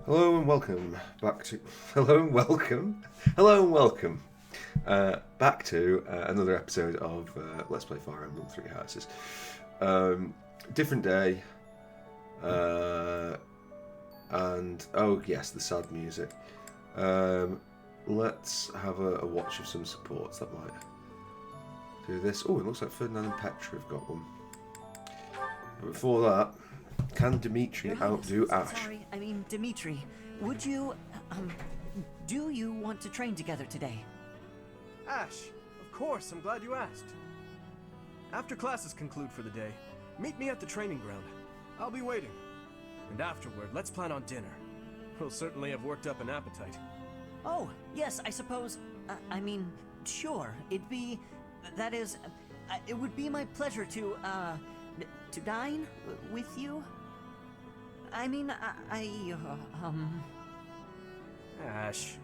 Hello and welcome back to. Hello and welcome. Hello and welcome back to another episode of Let's Play Fire Emblem Three Houses. Different day, and oh yes, the sad music. Let's have a watch of some supports that might do this. Oh, it looks like Ferdinand and Petra have got one. But before that, can Dimitri outdo Ash? Sorry, I mean Dimitri. Would you, do you want to train together today? Ash, of course, I'm glad you asked. After classes conclude for the day, meet me at the training ground. I'll be waiting. And afterward, let's plan on dinner. We'll certainly have worked up an appetite. Oh, yes, I suppose, I mean, sure, that is, it would be my pleasure to dine with you? I mean, Ash.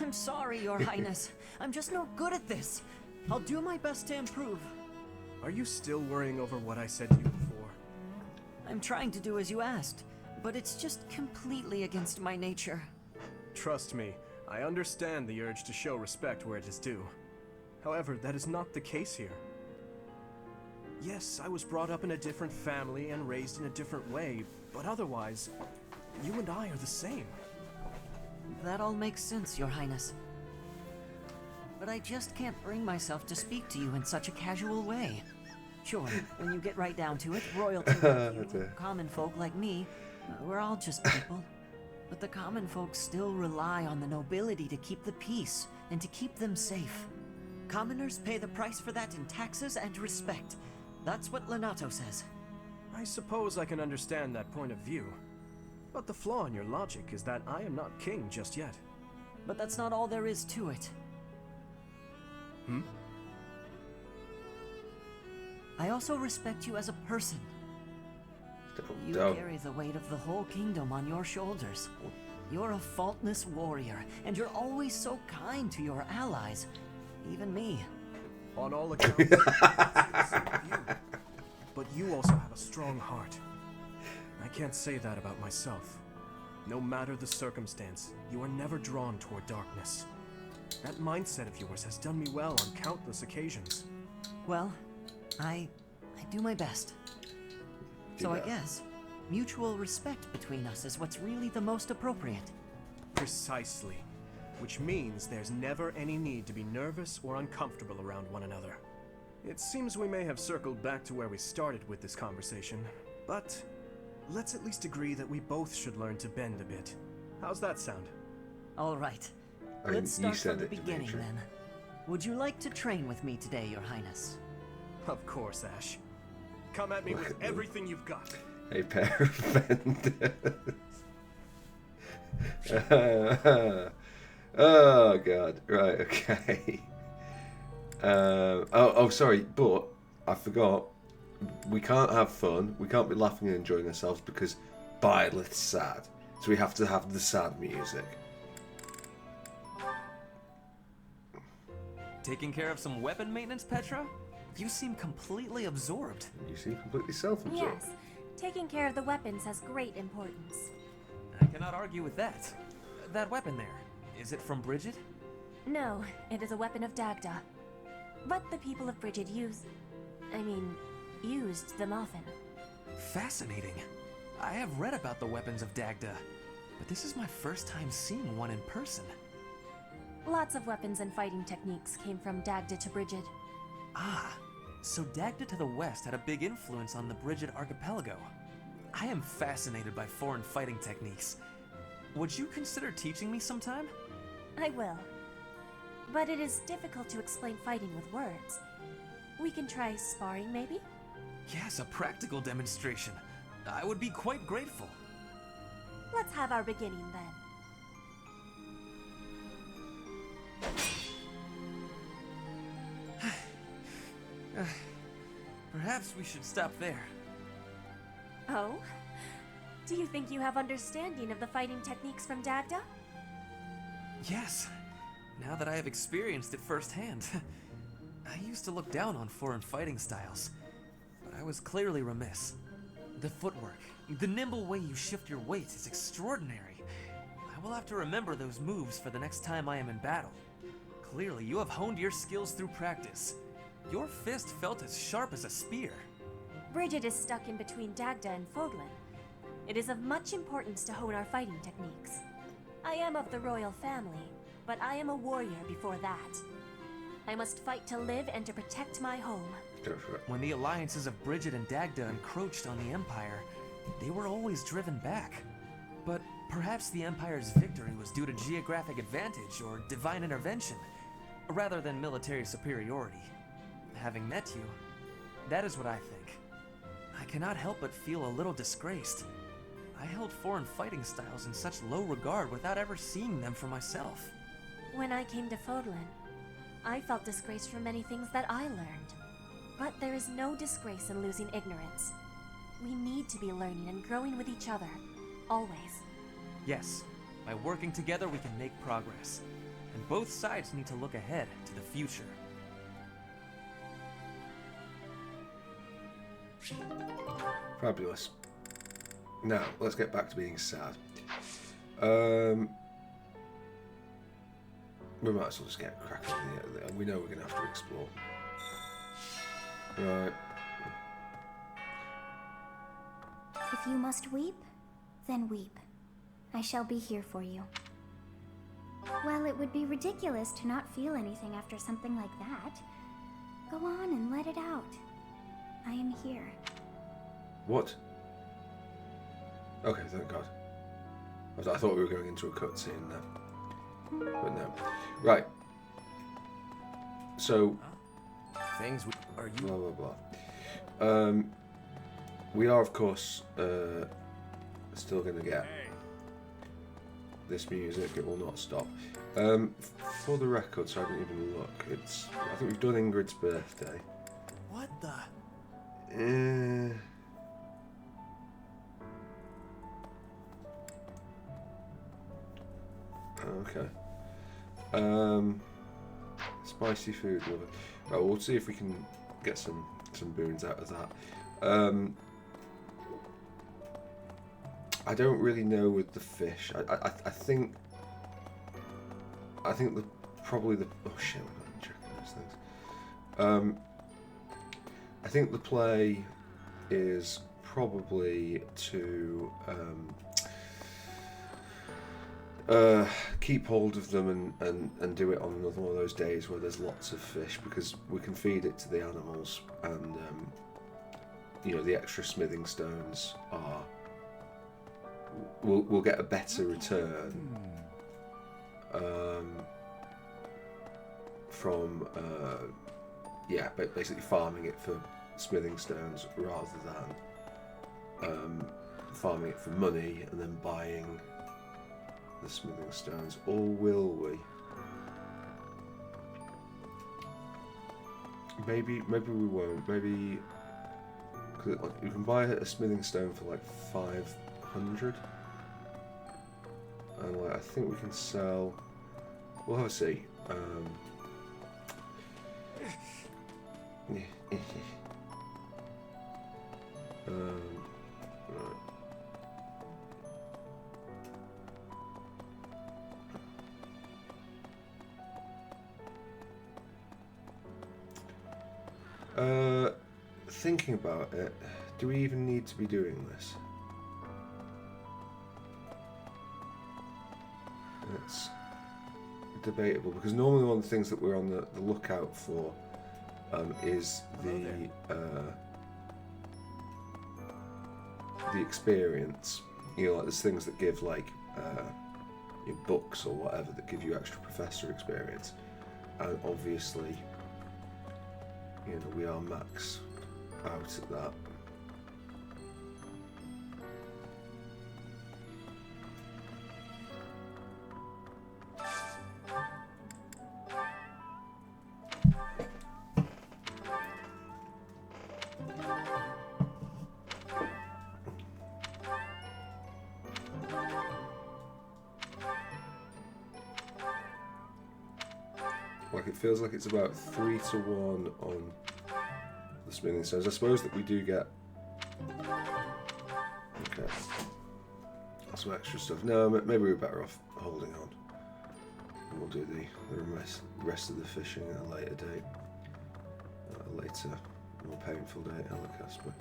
I'm sorry, Your Highness. I'm just no good at this. I'll do my best to improve. Are you still worrying over what I said to you before? I'm trying to do as you asked, but it's just completely against my nature. Trust me, I understand the urge to show respect where it is due. However, that is not the case here. Yes, I was brought up in a different family and raised in a different way, but otherwise, you and I are the same. That all makes sense, Your Highness. But I just can't bring myself to speak to you in such a casual way. Sure, when you get right down to it, royalty like you, common folk like me, we're all just people. But the common folk still rely on the nobility to keep the peace and to keep them safe. Commoners pay the price for that in taxes and respect. That's what Lenato says. I suppose I can understand that point of view. But the flaw in your logic is that I am not king just yet. But that's not all there is to it. I also respect you as a person. You carry the weight of the whole kingdom on your shoulders. You're a faultless warrior, and you're always so kind to your allies. Even me. On all accounts, it's the same of you. But you also have a strong heart. I can't say that about myself. No matter the circumstance, you are never drawn toward darkness. That mindset of yours has done me well on countless occasions. Well, I do my best. So I guess mutual respect between us is what's really the most appropriate. Precisely. Which means there's never any need to be nervous or uncomfortable around one another. It seems we may have circled back to where we started with this conversation, but let's at least agree that we both should learn to bend a bit. How's that sound? All right. I mean, Let's start from the it, beginning Dimitri. then. Would you like to train with me today, Your Highness? Of course, Ash. Come at me with everything you've got. A pair of vendors. Oh god. Right. Okay. Sorry, but I forgot. We can't have fun. We can't be laughing and enjoying ourselves because Byleth's sad. So we have to have the sad music. Taking care of some weapon maintenance, Petra? You seem completely absorbed. You seem completely self-absorbed. Yes, taking care of the weapons has great importance. I cannot argue with that. That weapon there, is it from Bridget? No, it is a weapon of Dagda. But the people of Brigid used them often. Fascinating. I have read about the weapons of Dagda, but this is my first time seeing one in person. Lots of weapons and fighting techniques came from Dagda to Brigid. Ah, so Dagda to the west had a big influence on the Bridget archipelago. I am fascinated by foreign fighting techniques. Would you consider teaching me sometime? I will. But it is difficult to explain fighting with words. We can try sparring, maybe? Yes, a practical demonstration. I would be quite grateful. Let's have our beginning then. Perhaps we should stop there. Oh? Do you think you have understanding of the fighting techniques from Dagda? Yes, now that I have experienced it firsthand. I used to look down on foreign fighting styles, but I was clearly remiss. The footwork, The nimble way you shift your weight is extraordinary. I will have to remember those moves for the next time I am in battle. Clearly, you have honed your skills through practice. Your fist felt as sharp as a spear. Bridget is stuck in between Dagda and Fodlan. It is of much importance to hone our fighting techniques. I am of the royal family, but I am a warrior before that. I must fight to live and to protect my home. Go for it. When the alliances of Bridget and Dagda encroached on the Empire, they were always driven back. But perhaps the Empire's victory was due to geographic advantage or divine intervention, rather than military superiority. Having met you, that is what I think. I cannot help but feel a little disgraced. I held foreign fighting styles in such low regard without ever seeing them for myself. When I came to Fodlan, I felt disgraced for many things that I learned. But there is no disgrace in losing ignorance. We need to be learning and growing with each other, always. Yes, by working together we can make progress. And both sides need to look ahead to the future. Fabulous. Now, let's get back to being sad. We might as well just get cracking with it. We know we're going to have to explore. Right. If you must weep, then weep. I shall be here for you. Well, it would be ridiculous to not feel anything after something like that. Go on and let it out. I am here. What? Okay, thank God. I thought we were going into a cutscene there. But no. Right. So, Things are you? blah, blah, blah. We are, of course, still going to get this music. It will not stop. For the record, so I didn't even look, I think we've done Ingrid's birthday. What the? Okay. Spicy food, love it. Right, we'll see if we can get some boons out of that. I don't really know with the fish. I think probably the oh shit, I'm checking those things. I think the play is probably to keep hold of them and do it on another one of those days where there's lots of fish, because we can feed it to the animals, and the extra smithing stones are we'll get a better return from basically farming it for smithing stones rather than farming it for money and then buying the smithing stones. Or will we? Maybe we won't. Maybe because you can buy a smithing stone for like 500, and I think we can sell. We'll have a see. Thinking about it, do we even need to be doing this? It's debatable, because normally one of the things that we're on the lookout for is the experience. Like there's things that give like your books or whatever that give you extra professor experience, and obviously we are max out at that. Like it feels like it's about 3-1 on the smithing stones. I suppose that we do get. Okay. Some extra stuff. No, maybe we're better off holding on. And we'll do the rest of the fishing at a later date. At a later, more painful date, Helicasper.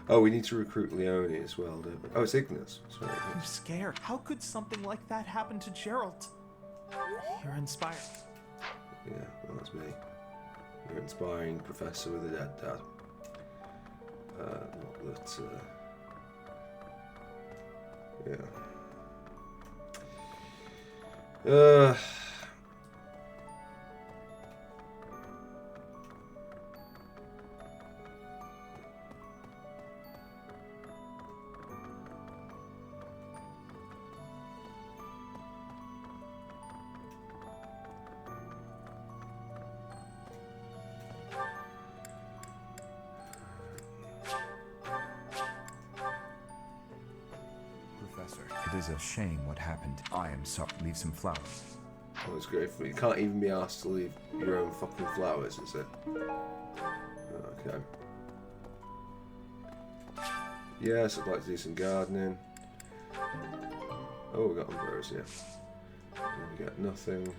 Oh, we need to recruit Leone as well, don't we? Oh, it's Ignis. Sorry, I'm Ignis. scared. How could something like that happen to Gerald? You're inspired. Yeah, well, that's me. You're an inspiring professor with a dead dad. Not that, yeah. Professor, it is a shame what happened. I am sorry. Leave some flowers. Oh, that's great. You can't even be asked to leave your own fucking flowers, is it? Okay. Yes, I'd like to do some gardening. Oh, we got ambrosia. And we get nothing.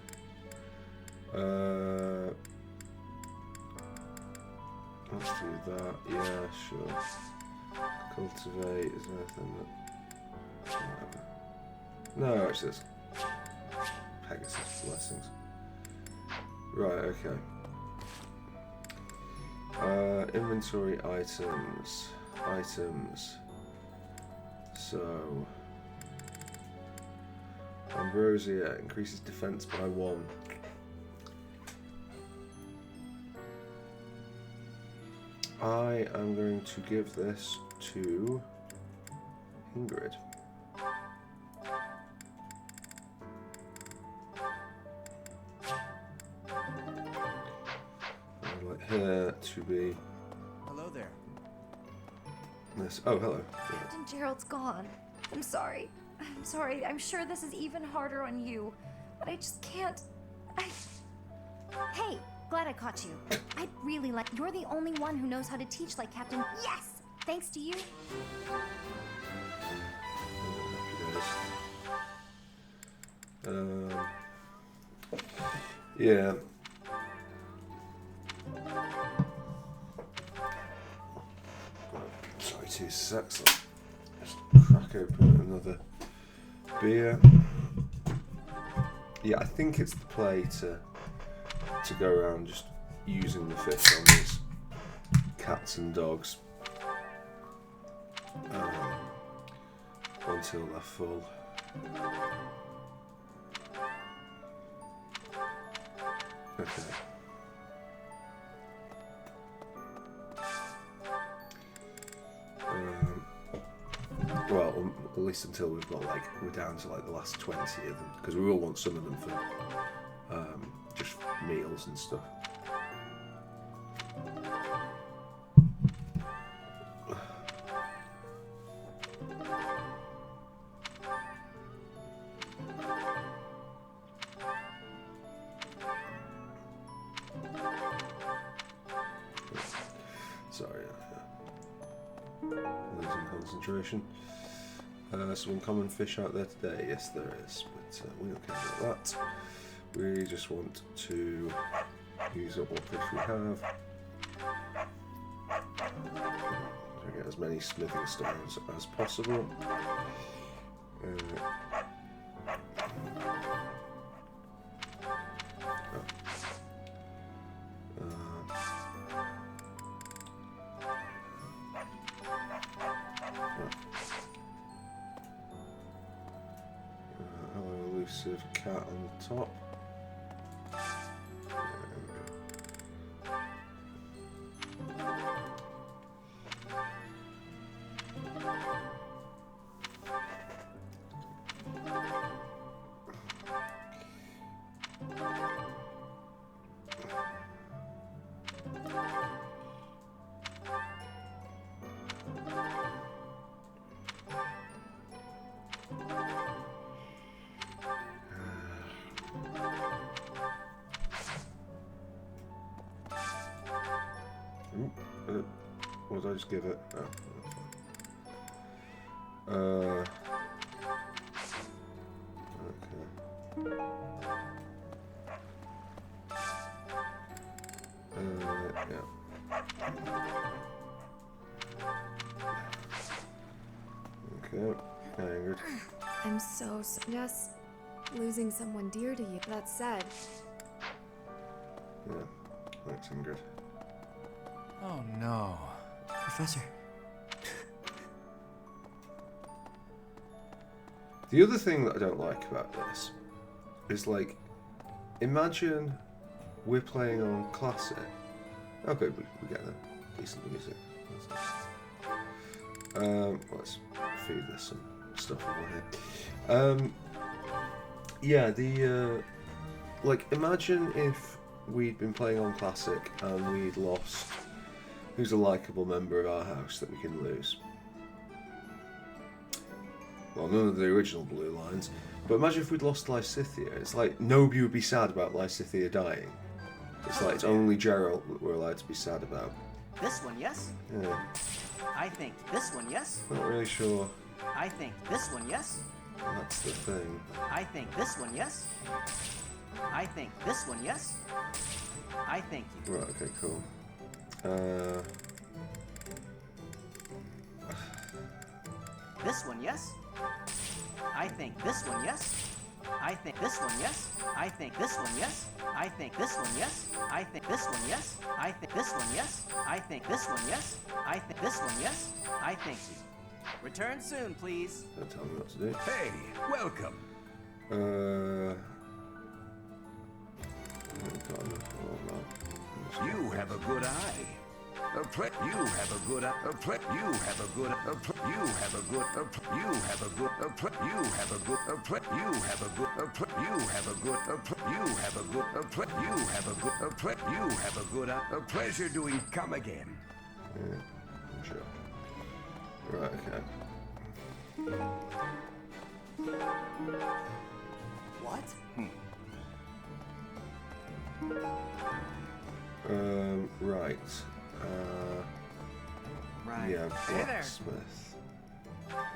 Let's do that. Yeah, sure. Cultivate. Is there anything that... No, it's just Pegasus blessings. Right, okay. Inventory items. So ambrosia increases defense by 1. I am going to give this to Ingrid. I'd like her to be Hello there. this. Oh, hello. Captain Gerald's gone. I'm sorry. I'm sorry. I'm sure this is even harder on you. But I just can't. Hey, glad I caught you. I'd really like. You're the only one who knows how to teach like Captain. Yes! Thanks to you. Yeah. Sorry, 2 seconds. Just crack open another beer. Yeah, I think it's the play to go around just using the fish on these cats and dogs until they're full. Okay. Well, at least until we've got we're down to the last 20 of them, because we will want some of them for just meals and stuff. Sorry, losing concentration. Some uncommon fish out there today. Yes, there is, but we don't care about that. We just want to use up what fish we have. To get as many smithing stones as possible. Hello, elusive cat on the top. What did I just give it? Oh. Okay. Yeah. Okay. Angered. I'm so just losing someone dear to you. That said, Yeah. That's angered. Oh no. Professor. The other thing that I don't like about this is, like, imagine we're playing on classic. Okay, we get that. Decent music. Let's feed this some stuff over here. Yeah, like, imagine if we'd been playing on classic and we'd lost who's a likeable member of our house that we can lose. Well, none of the original blue lines, but imagine if we'd lost Lysithea. It's like nobody would be sad about Lysithea dying. It's like it's only Geralt that we're allowed to be sad about. This one, yes? Yeah, I think this one, yes? not really sure I think this one, yes? that's the thing. I think this one, yes? I think this one, yes? I think you. Right, okay, cool. This one, yes? I think this one, yes? I think this one, yes? I think this one, yes? I think this one, yes? I think this one, yes? I think this one, yes? I think this one, yes? I think this one, yes? I think you. Return soon, please. Don't tell me what to do. Hey, welcome. I've got enough of all that. You have a good eye. You have a good eye. You have a good. You have a good. You have a good. You have a good. You have a good. You have a good. You have a good. You have a good. You have a good. A pleasure doing. Come again. Yeah, sure. Right, okay. What? Right. Right. Yeah, Hey there. blacksmith.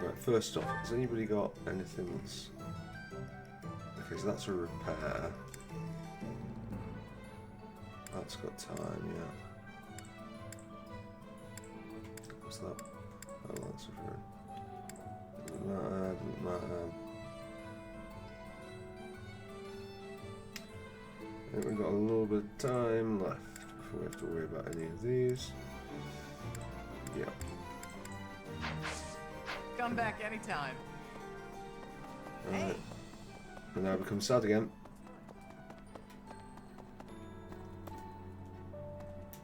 Right, first off, has anybody got anything that's... Okay, so that's a repair. That's got time, yeah. What's that? Oh, that's a friend. Doesn't matter, doesn't matter. I think we've got a little bit of time left before we have to worry about any of these. Yeah. Come back anytime. Right. And now become sad again.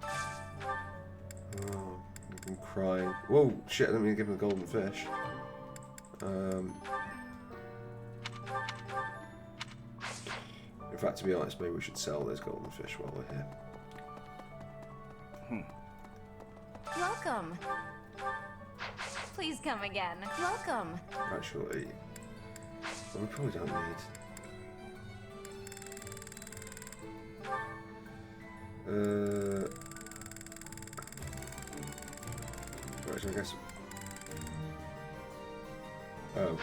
Oh, I'm crying. Whoa, shit, I didn't mean to give him a golden fish. In fact, to be honest, maybe we should sell this golden fish while we're here. Welcome. Please come again. Welcome. Actually, well, we probably don't need. Right, so I guess. Oh,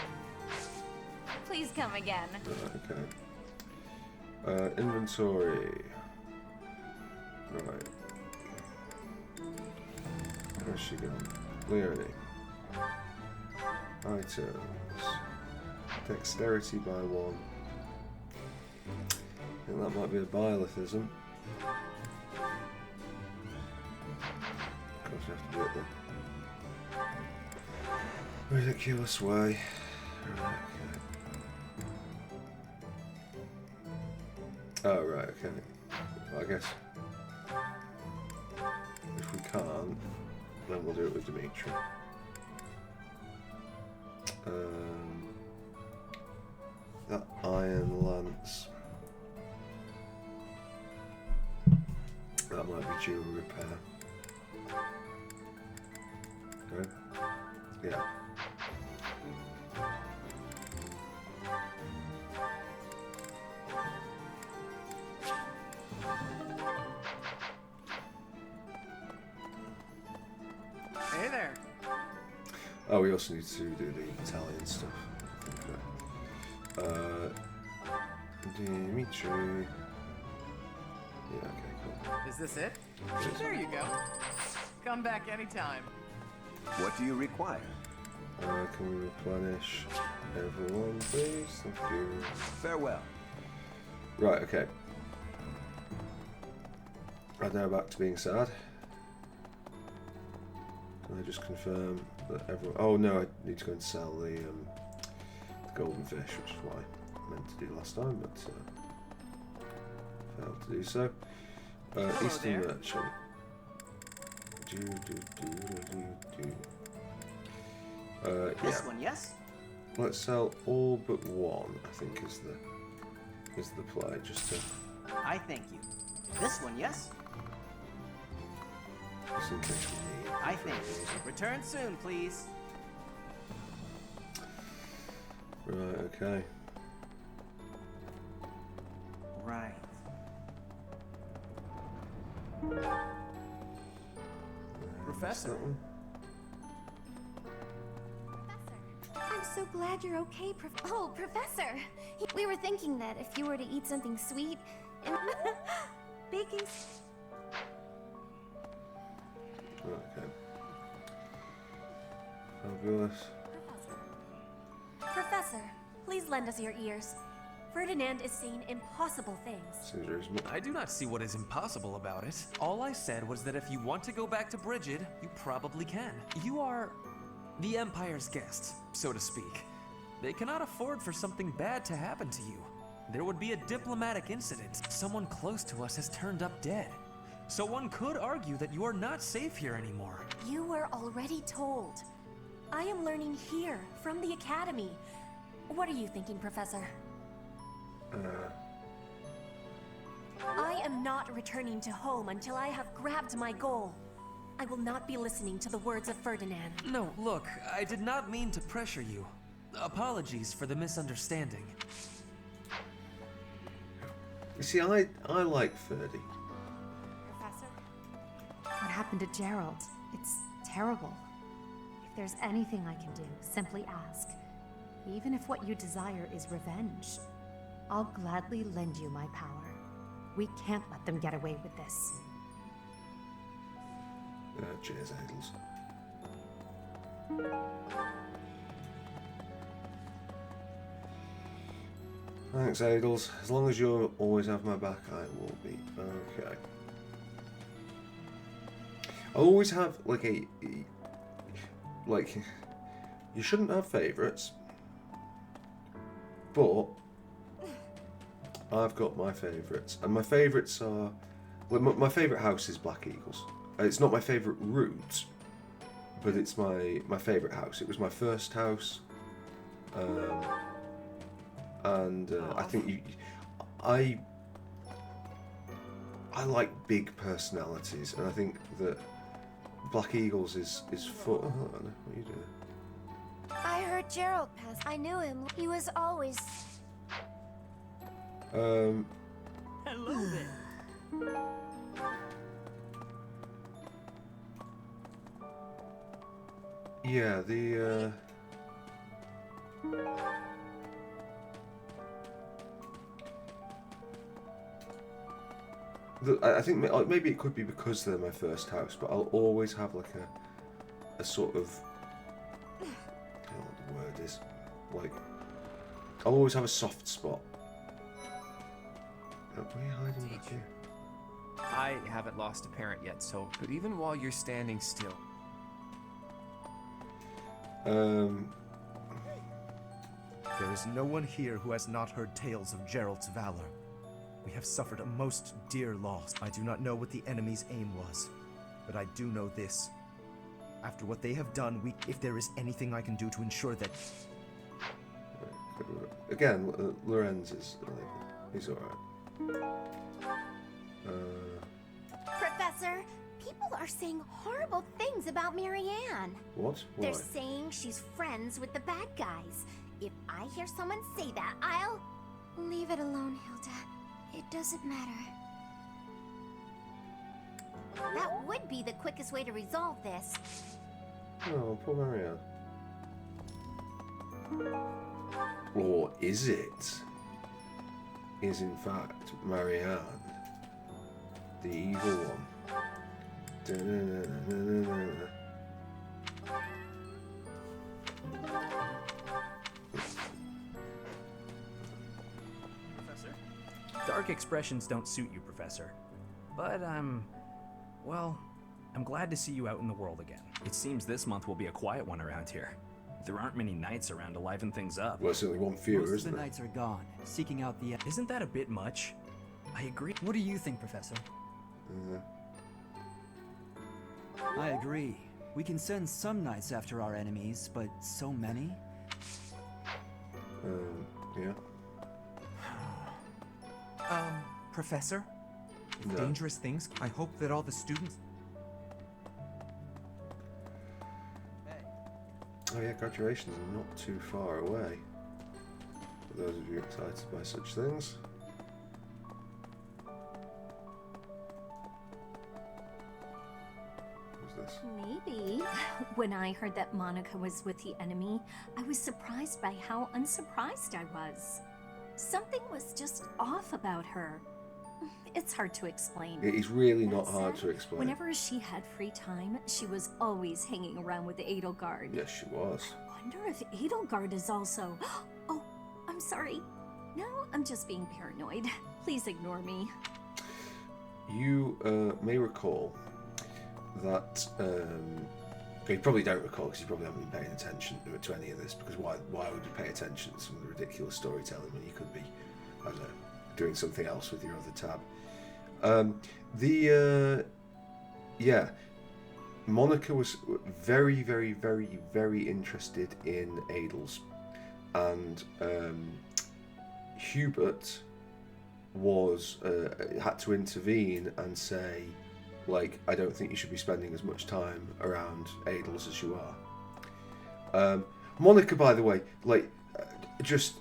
Please come again. right, okay. Inventory. Right. Where's she gone? Leonie. Items. Dexterity by 1. I think that might be a biolithism. Of course, you have to do it the ridiculous way. Right, okay. Oh, right, okay. Well, I guess if we can't, then we'll do it with Dimitri. That iron lance. That might be due a repair. Okay. Yeah. Hey there. Oh, we also need to do the Italian stuff. Dimitri. Yeah, okay, cool. Is this it? There you go. Come back anytime. What do you require? Can we replenish everyone, please? Thank you. Farewell. Right, okay. Right now back to being sad. Can I just confirm that everyone... Oh no, I need to go and sell the golden fish, which is what I meant to do last time, but failed to do so. Eastern there. Merchant. This Yeah. one, yes? Let's sell all but one, I think is the play, just to... I thank you. This one, yes? Just in case we need. I thank you. Return soon, please. Right, okay. Right. Professor. That one. I'm so glad you're okay, Oh, Professor! We were thinking that if you were to eat something sweet and baking... Right, okay. Fabulous. Professor, please lend us your ears. Ferdinand is saying impossible things. Seems reasonable. I do not see what is impossible about it. All I said was that if you want to go back to Brigid, you probably can. You are the Empire's guest, so to speak. They cannot afford for something bad to happen to you. There would be a diplomatic incident. Someone close to us has turned up dead. So one could argue that you are not safe here anymore. You were already told. I am learning here, from the Academy. What are you thinking, Professor? I am not returning to home until I have grabbed my goal. I will not be listening to the words of Ferdinand. No, look, I did not mean to pressure you. Apologies for the misunderstanding. You see, I like Ferdy. Professor? What happened to Gerald? It's terrible. If there's anything I can do, simply ask. Even if what you desire is revenge, I'll gladly lend you my power. We can't let them get away with this. Cheers, Idols. Thanks, Idols. As long as you always have my back, I will be okay. I always have like you shouldn't have favourites, but I've got my favourites, and my favourites are my favourite house is Black Eagles. It's not my favourite route, but it's my favourite house. It was my first house, and I think I like big personalities, and I think that Black Eagles is fun. Oh, what are you doing? I heard Gerald pass. I knew him. He was always... Hello there. Yeah, I think maybe it could be because they're my first house, but I'll always have like a sort of, I don't know what the word is, like, I'll always have a soft spot. What are you hiding back here? I haven't lost a parent yet, so... But even while you're standing still... There is no one here who has not heard tales of Gerald's valor. We have suffered a most dear loss. I do not know what the enemy's aim was, but I do know this. After what they have done, if there is anything I can do to ensure that... Again, Lorenz is... he's alright. Professor, people are saying horrible things about Marianne. What? Why? They're saying she's friends with the bad guys. If I hear someone say that, I'll... Leave it alone, Hilda. It doesn't matter. That would be the quickest way to resolve this. Oh, poor Marianne. Or is it? Is in fact Marianne the evil one? Da-na-na-na-na-na-na. Professor? Dark expressions don't suit you, Professor. But well, I'm glad to see you out in the world again. It seems this month will be a quiet one around here. There aren't many knights around to liven things up. Well, there's only one fewer, Most of isn't the there? knights are gone, seeking out the... Isn't that a bit much? I agree. What do you think, Professor? I agree. We can send some knights after our enemies, but so many? Yeah. Professor? No. Dangerous things? I hope that all the students... Oh yeah, graduations are not too far away. For those of you excited by such things. Who's this? Maybe. When I heard that Monica was with the enemy, I was surprised by how unsurprised I was. Something was just off about her. It's hard to explain. It is really That not hard said, to explain. Whenever she had free time, she was always hanging around with Edelgard. Yes, she was. I wonder if Edelgard is also... Oh, I'm sorry. No, I'm just being paranoid. Please ignore me. You may recall that... you probably don't recall because you probably haven't been paying attention to any of this, because why would you pay attention to some of the ridiculous storytelling when you could be, I don't know, doing something else with your other tab? Yeah, Monica was very, very, very, very interested in Adels, and Hubert was had to intervene and say, like, I don't think you should be spending as much time around Adels as you are. Monica, by the way, like, just,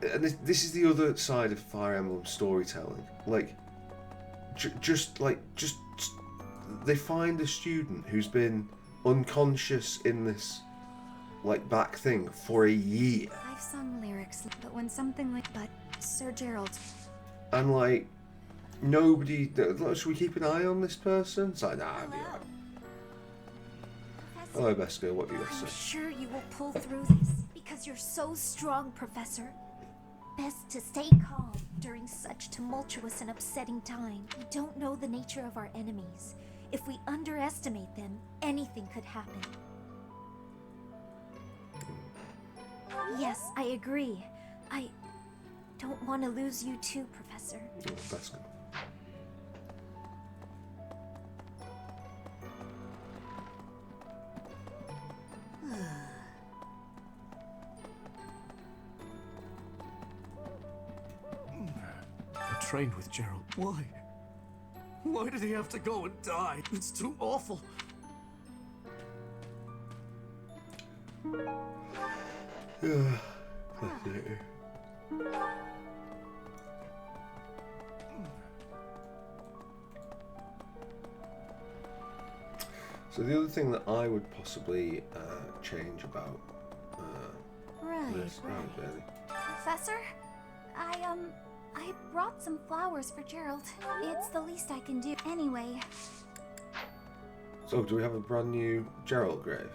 and this is the other side of Fire Emblem storytelling. Like, just they find a student who's been unconscious in this, like, back thing for a year. I've sung lyrics, but when something like, but Sir Gerald. And, like, nobody, should we keep an eye on this person? It's like, nah, I'll be alright. Hello, best girl, what have you got to I'm say? sure you will pull through this because you're so strong, Professor. Best to stay calm during such tumultuous and upsetting time. We don't know the nature of our enemies. If we underestimate them, anything could happen. Yes, I agree. I don't want to lose you too, Professor. Oh, best girl. I trained with Gerald. Why? Why did he have to go and die? It's too awful. So the other thing that I would possibly change about this, really. Professor, I brought some flowers for Gerald. It's the least I can do. Anyway, So do we have a brand new Gerald grave?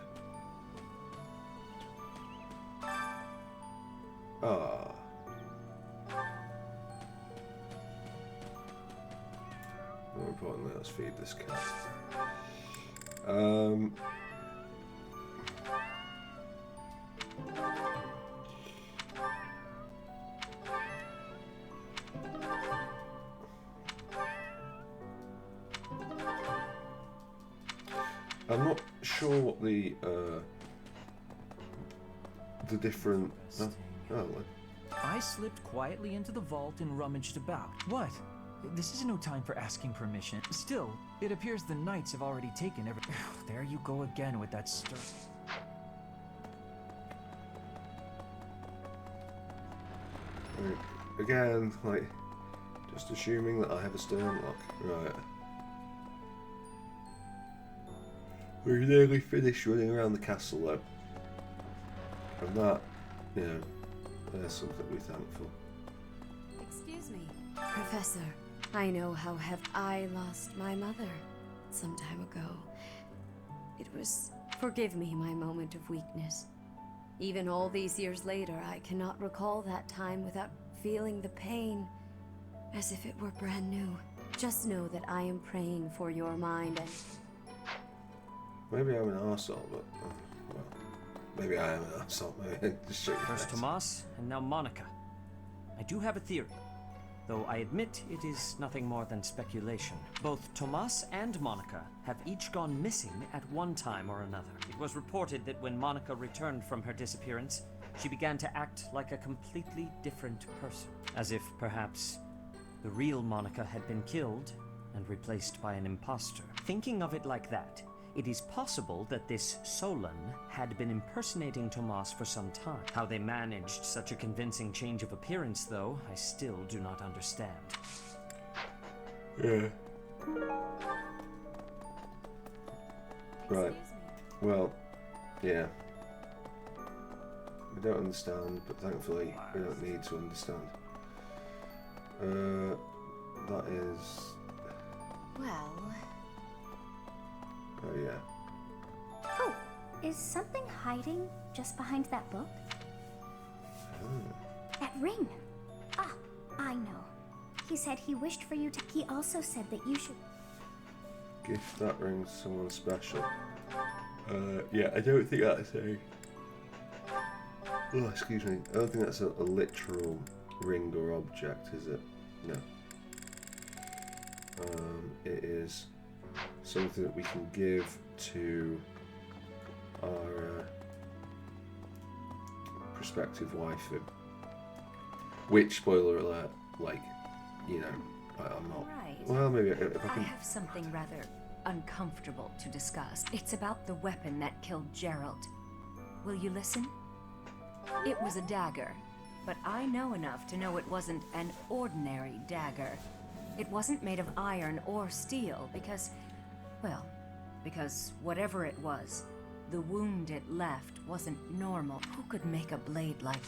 Ah. More importantly, let's feed this cat. I'm not sure what the different. I slipped quietly into the vault and rummaged about. What? This is no time for asking permission. Still, it appears the knights have already taken every... There you go again with that stir. Again, like, just assuming that I have a stern lock. Right. We're nearly finished running around the castle, though. And that, you know, there's something to be thankful. Excuse me. Professor, I know how have I lost my mother some time ago. It was... Forgive me my moment of weakness. Even all these years later, I cannot recall that time without feeling the pain as if it were brand new. Just know that I am praying for your mind and... Maybe I'm an arsehole, but, well, maybe I am an arsehole. Maybe just shake your First face. Tomas, and now Monica. I do have a theory, though I admit it is nothing more than speculation. Both Tomas and Monica have each gone missing at one time or another. It was reported that when Monica returned from her disappearance, she began to act like a completely different person, as if perhaps the real Monica had been killed and replaced by an imposter. Thinking of it like that, it is possible that this Solon had been impersonating Tomas for some time. How they managed such a convincing change of appearance, though, I still do not understand. Yeah. Right. Well, yeah. We don't understand, but thankfully we don't need to understand. That is... Well... Oh, yeah. Oh, is something hiding just behind that book? Oh. That ring! Ah, I know. He said he wished for you to... He also said that you should... Gift that ring to someone special. Yeah, I don't think that's a... Oh, excuse me. I don't think that's a literal ring or object, is it? No. It is something that we can give to our prospective waifu. Which, spoiler alert, like, you know, I'm not... Right. Well, maybe if I I can... have something rather uncomfortable to discuss. It's about the weapon that killed Gerald. Will you listen? It was a dagger, but I know enough to know it wasn't an ordinary dagger. It wasn't made of iron or steel because, well, because whatever it was, the wound it left wasn't normal. Who could make a blade like...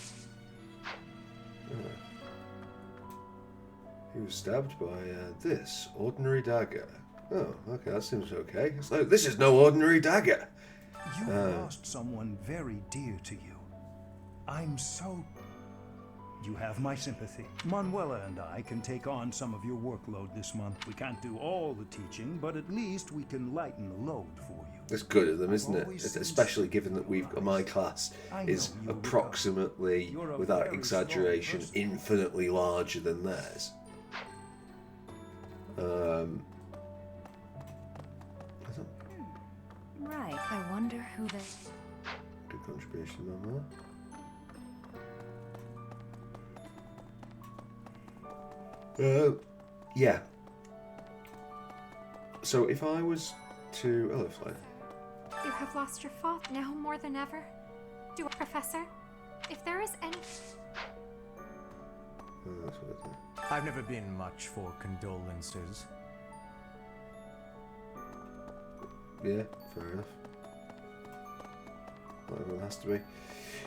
He was stabbed by this ordinary dagger. Oh, okay, that seems okay. It's like, this is no ordinary dagger. You lost someone very dear to you. I'm so... You have my sympathy. Manuela and I can take on some of your workload this month. We can't do all the teaching, but at least we can lighten the load for you. It's good of them, isn't it? Especially given that my class is approximately, without exaggeration, infinitely larger than theirs. Right, I wonder who they... Good contribution on that. Yeah. So if I was to... Hello, Fly. You have lost your father now more than ever. Do Professor? If there is any... Oh, that's what it is. I've never been much for condolences. Yeah, fair enough. Not everyone has to be.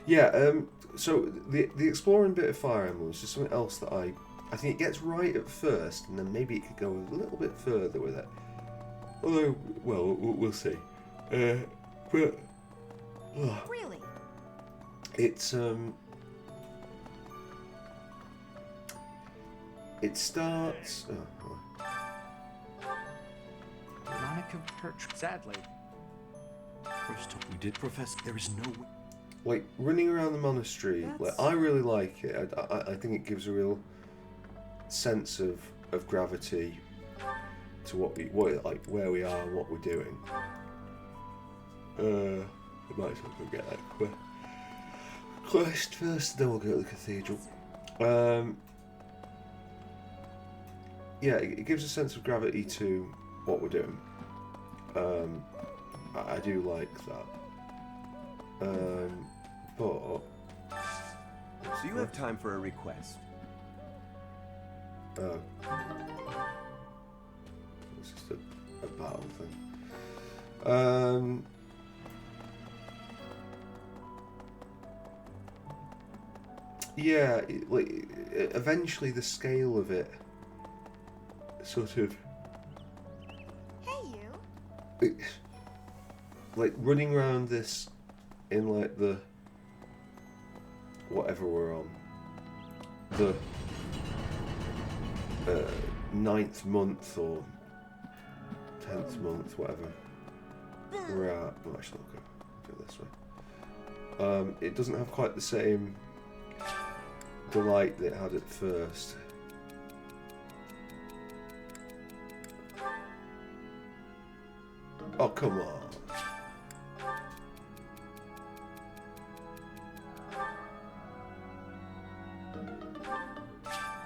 Yeah, so the exploring bit of Fire Emblem is just something else that I think it gets right at first, and then maybe it could go a little bit further with it. Although, well, we'll see. But Really? it's it starts. Monica Perch. Sadly. First, we did profess there is no way. Like running around the monastery, like I really like it. I think it gives a real sense of gravity to what like where we are and what we're doing. I might as well go get that quest first, then we'll go to the cathedral. Yeah, it gives a sense of gravity to what we're doing. I do like that. But... So you have time for a request? It's just a battle thing. Yeah, eventually the scale of it sort of... Hey, you. Like, running around this in, like, the... whatever we're on. The... 9th month or 10th month, whatever we're at. Oh, actually, I'll go this way. It doesn't have quite the same delight that it had at first. Oh, come on.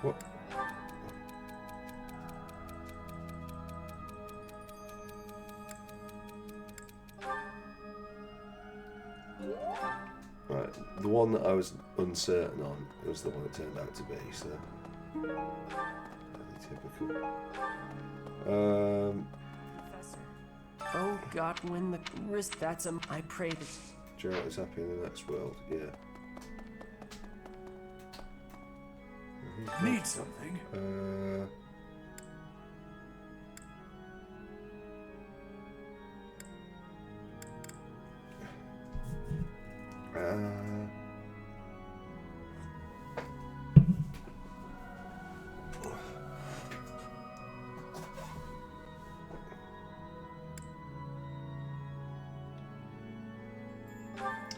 What? Right, the one that I was uncertain on was the one it turned out to be, so typical. Professor. Oh God, when the wrist, I pray that Geralt is happy in the next world, yeah. Need something?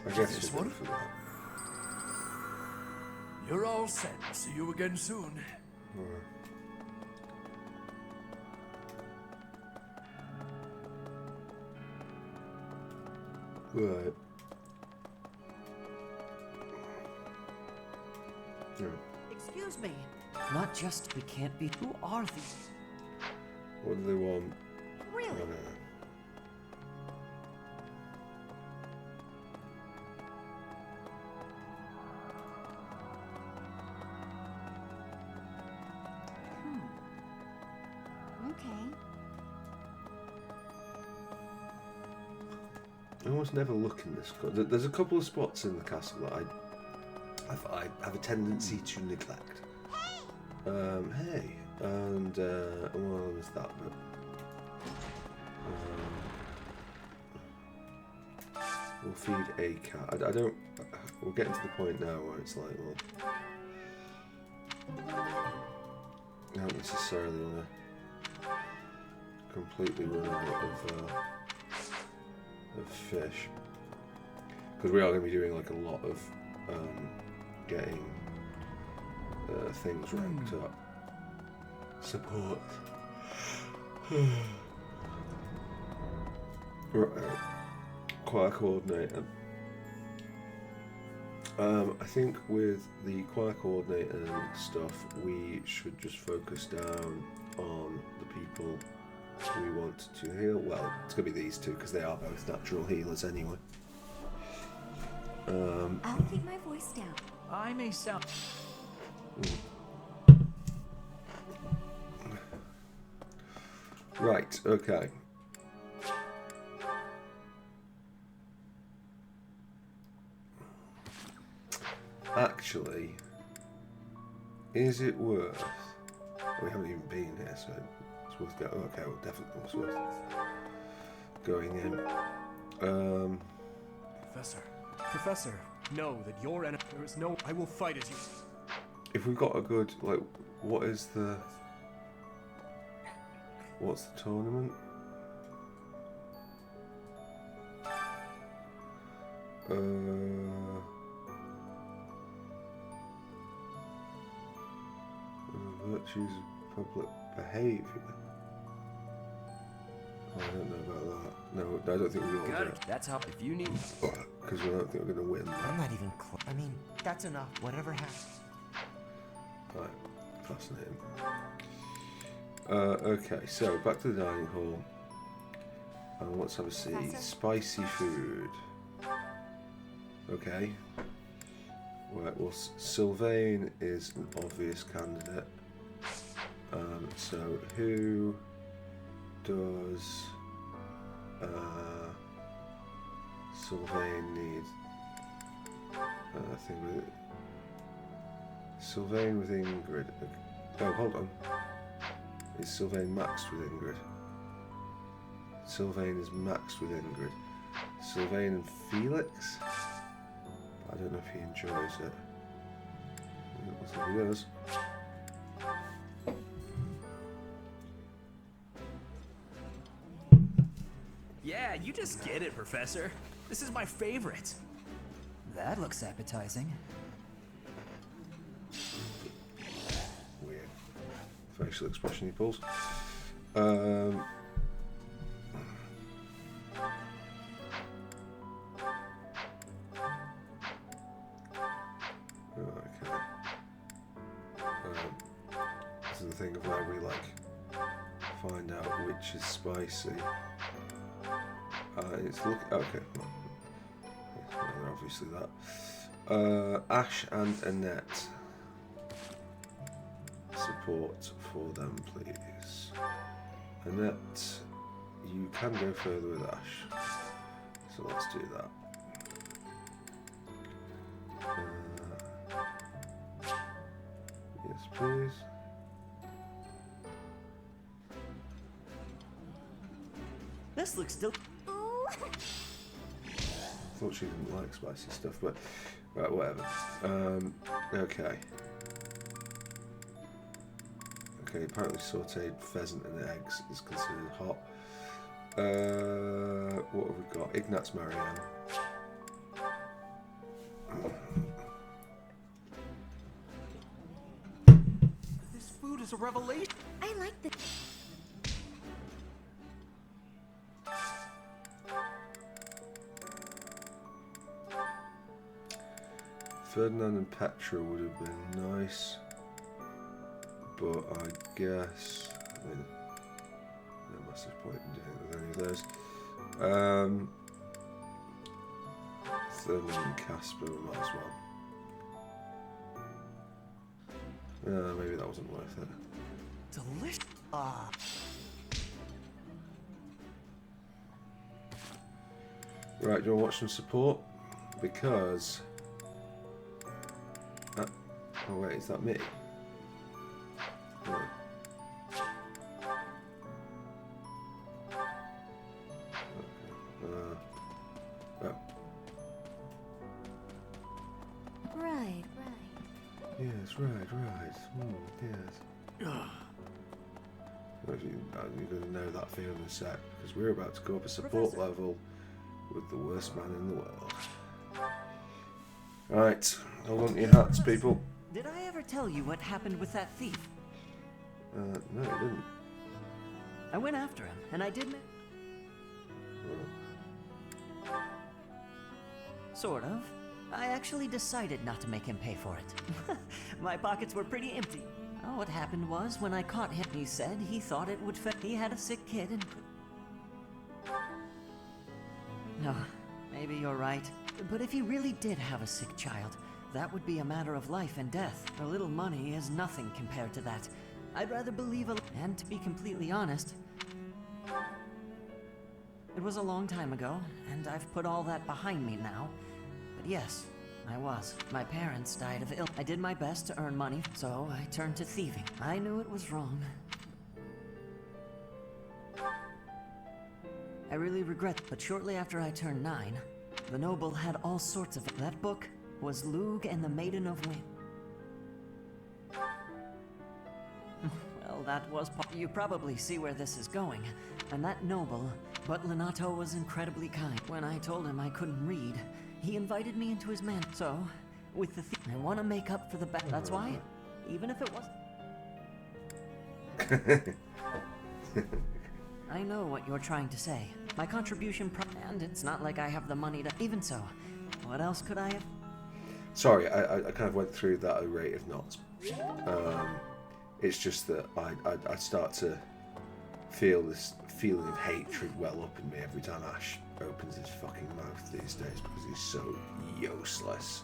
I guess This we'll go one? for that. You're all set. See you again soon. Right. Yeah. Excuse me. Not just we can't be. Who are these? What do they want? Really? I don't know. Okay. I almost never look in this. There's a couple of spots in the castle that I have a tendency to neglect. Hey, and one of them is that, but we'll feed a cat. I don't. We're getting to the point now where it's like, well, I don't necessarily want to completely run out of fish, because we are going to be doing like a lot of getting things ranked up. Support. Right. Choir coordinator. I think with the choir coordinator and stuff, we should just focus down on the people we want to heal. Well, it's going to be these two because they are both natural healers anyway. I'll keep my voice down. I may sound. Right, okay. Actually, is it worth... We haven't even been here, so it's worth going... Okay, well, definitely it's worth going in. Professor, know that your enemy... There is no... I will fight as you... If we've got a good... Like, what is the... What's the tournament? Virtues of public behaviour. Oh, I don't know about that. No, I don't think we will Got do it. it. That's how. If you need. Because we don't think we're going to win. I'm not even close. I mean, that's enough. Whatever happens. Right, fascinating. Okay, so back to the dining hall. And let's have a see. Spicy food. Okay. Right, well, Sylvain is an obvious candidate. So who does Sylvain need? I think Sylvain with Ingrid. Oh, hold on. Is Sylvain maxed with Ingrid? Sylvain is maxed with Ingrid. Sylvain and Felix? I don't know if he enjoys it. Looks like he does. Yeah, you just get it, Professor. This is my favorite. That looks appetizing. Weird facial expression he pulls. Okay. This is the thing of where we like find out which is spicy. It's look okay. Well, obviously that. Ash and Annette. Support for them, please. Annette, you can go further with Ash. So let's do that. Yes, please. This looks still. Thought she didn't like spicy stuff, but right, whatever. Okay. Okay, apparently sauteed pheasant and eggs is considered hot. What have we got? Ignatz Marianne. This food is a revelation. I like the. Ferdinand and Petra would have been nice, but I guess I mean, no massive point in doing it with any of those. Ferdinand and Casper, we might as well. Maybe that wasn't worth it. Delicious. Right, do you want to watch some support? Because oh wait, is that me? No. Oh. Right. Yes, right. Yes. Well, you're going to know that feeling in a sec, because we're about to go up a support level with the worst man in the world. Right, hold on to your hats, people. Did I ever tell you what happened with that thief? No, you didn't. I went after him, and I did. Sort of. I actually decided not to make him pay for it. My pockets were pretty empty. Oh, what happened was, when I caught him, he said he thought it would fit. He had a sick kid and... No, maybe you're right. But if he really did have a sick child, that would be a matter of life and death. A little money is nothing compared to that. I'd rather believe and to be completely honest, it was a long time ago, and I've put all that behind me now. But yes, I was. My parents died of ill. I did my best to earn money, so I turned to thieving. I knew it was wrong. I really regret, but shortly after I turned 9, the noble had all sorts of... That book was Lug and the Maiden of Wind. Well, that was... You probably see where this is going. And that noble, but Lenato was incredibly kind. When I told him I couldn't read, he invited me into his man. So, with the I want to make up for the back. That's why, even if it wasn't... I know what you're trying to say. My contribution and it's not like I have the money to... Even so, what else could I have... Sorry, I kind of went through that at a rate of knots. It's just that I start to feel this feeling of hatred well up in me every time Ash opens his fucking mouth these days because he's so useless.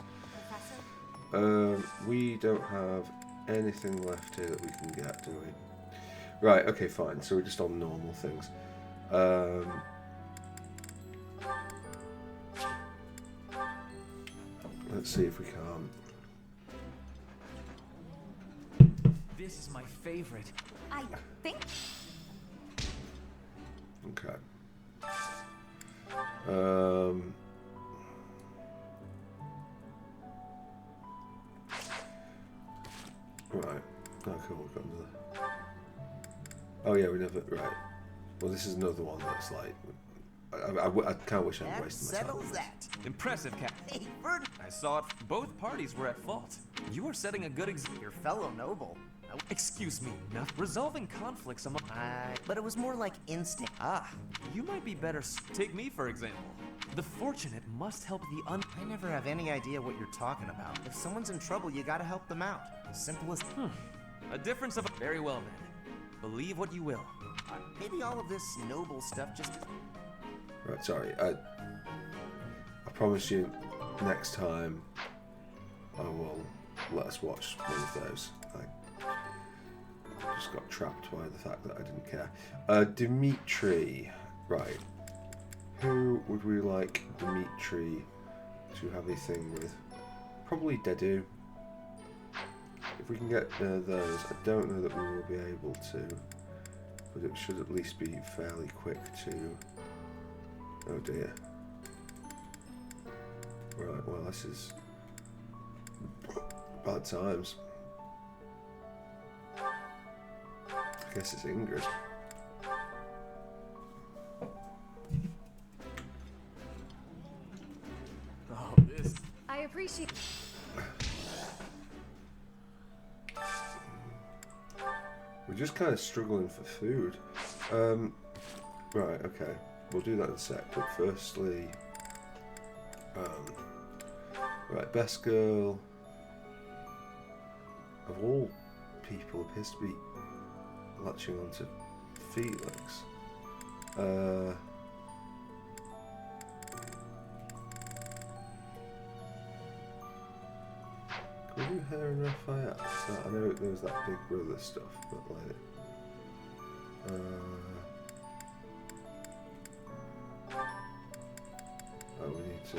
We don't have anything left here that we can get, do we? Right, okay, fine. So we're just on normal things. Let's see if we can. This is my favorite. I think. Okay. Right. Oh, cool. We've got another. Oh yeah, we never. Right. Well, this is another one that's like. I can't wish I hadn't wasted my time. Settles that. Impressive, Cap. Hey, Bird. I saw it. Both parties were at fault. You are setting a good example. Your fellow noble. Excuse me, resolving conflicts among. But it was more like instinct. Ah, you might be better. Take me, for example. The fortunate must help the I never have any idea what you're talking about. If someone's in trouble, you gotta help them out. Simple as. A difference of. Very well, then. Believe what you will. Maybe all of this noble stuff just. Right, sorry. I promise you, next time I will let us watch one of those. I just got trapped by the fact that I didn't care. Dimitri, right? Who would we like Dimitri to have a thing with? Probably Dedu. If we can get those, I don't know that we will be able to, but it should at least be fairly quick to. Oh dear. Right, well this is bad times. I guess it's Ingrid. Oh, this. I appreciate. We're just kind of struggling for food. Right, okay. We'll do that in a sec, but firstly... right, best girl... of all people appears to be latching onto Felix. Can we do her and Raphael? So I know there was that big brother stuff, but like... oh, we need to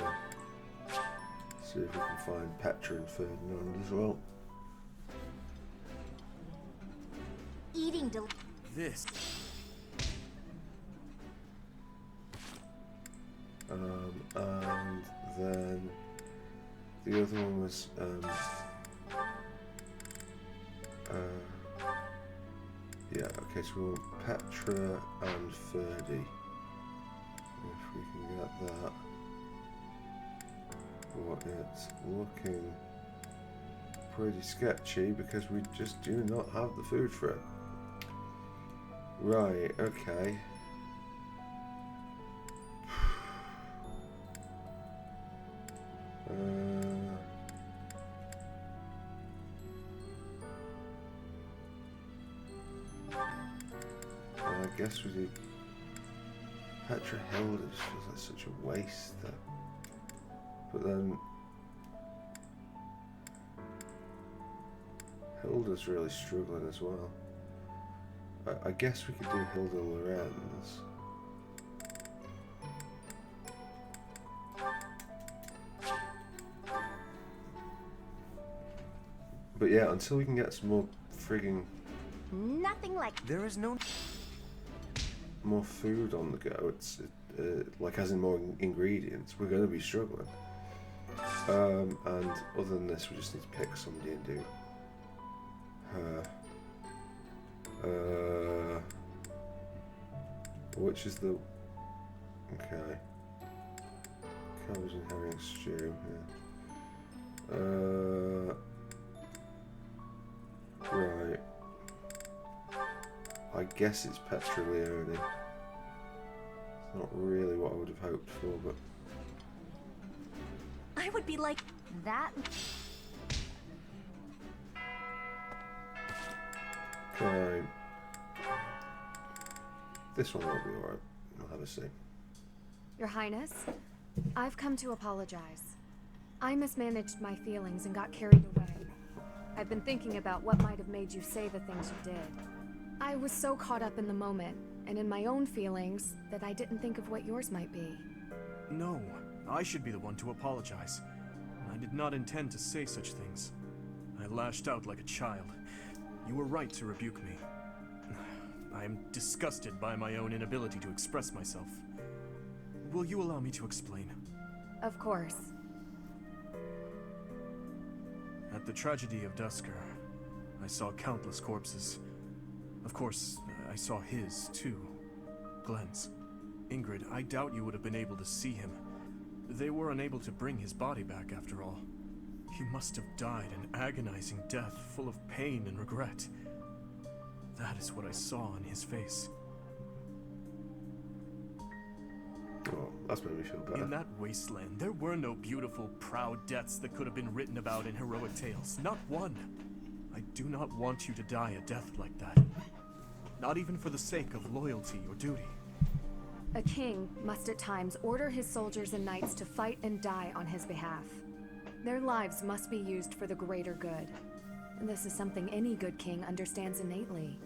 see if we can find Petra and Ferdinand as well. Eating this. And then the other one was yeah, okay, so we want Petra and Ferdy. If we can get that. Well, it's looking pretty sketchy because we just do not have the food for it. Right, okay. I guess we do. Petra Hilda just feels like such a waste. But then Hilda's really struggling as well. I guess we could do Hilda Lorenz. But yeah, until we can get some more frigging... Nothing like... There is no... more food on the go, it's like as in more ingredients, we're going to be struggling. And other than this, we just need to pick somebody and do her. Which is the... okay. Cabbage and herring stew, yeah. Right. I guess it's Petra Leone. It's not really what I would have hoped for, but... I would be like that. Okay. This one will be alright. We'll have a see. Your Highness, I've come to apologize. I mismanaged my feelings and got carried away. I've been thinking about what might have made you say the things you did. I was so caught up in the moment and in my own feelings that I didn't think of what yours might be. No, I should be the one to apologize. I did not intend to say such things. I lashed out like a child. You were right to rebuke me. I am disgusted by my own inability to express myself. Will you allow me to explain? Of course. At the tragedy of Dusker, I saw countless corpses. Of course, I saw his, too. Glenn's. Ingrid, I doubt you would have been able to see him. They were unable to bring his body back, after all. He must have died an agonizing death, full of pain and regret. That is what I saw in his face. Oh, that's made me feel better. In that wasteland, there were no beautiful, proud deaths that could have been written about in heroic tales. Not one. I do not want you to die a death like that. Not even for the sake of loyalty or duty. A king must at times order his soldiers and knights to fight and die on his behalf. Their lives must be used for the greater good. And this is something any good king understands innately.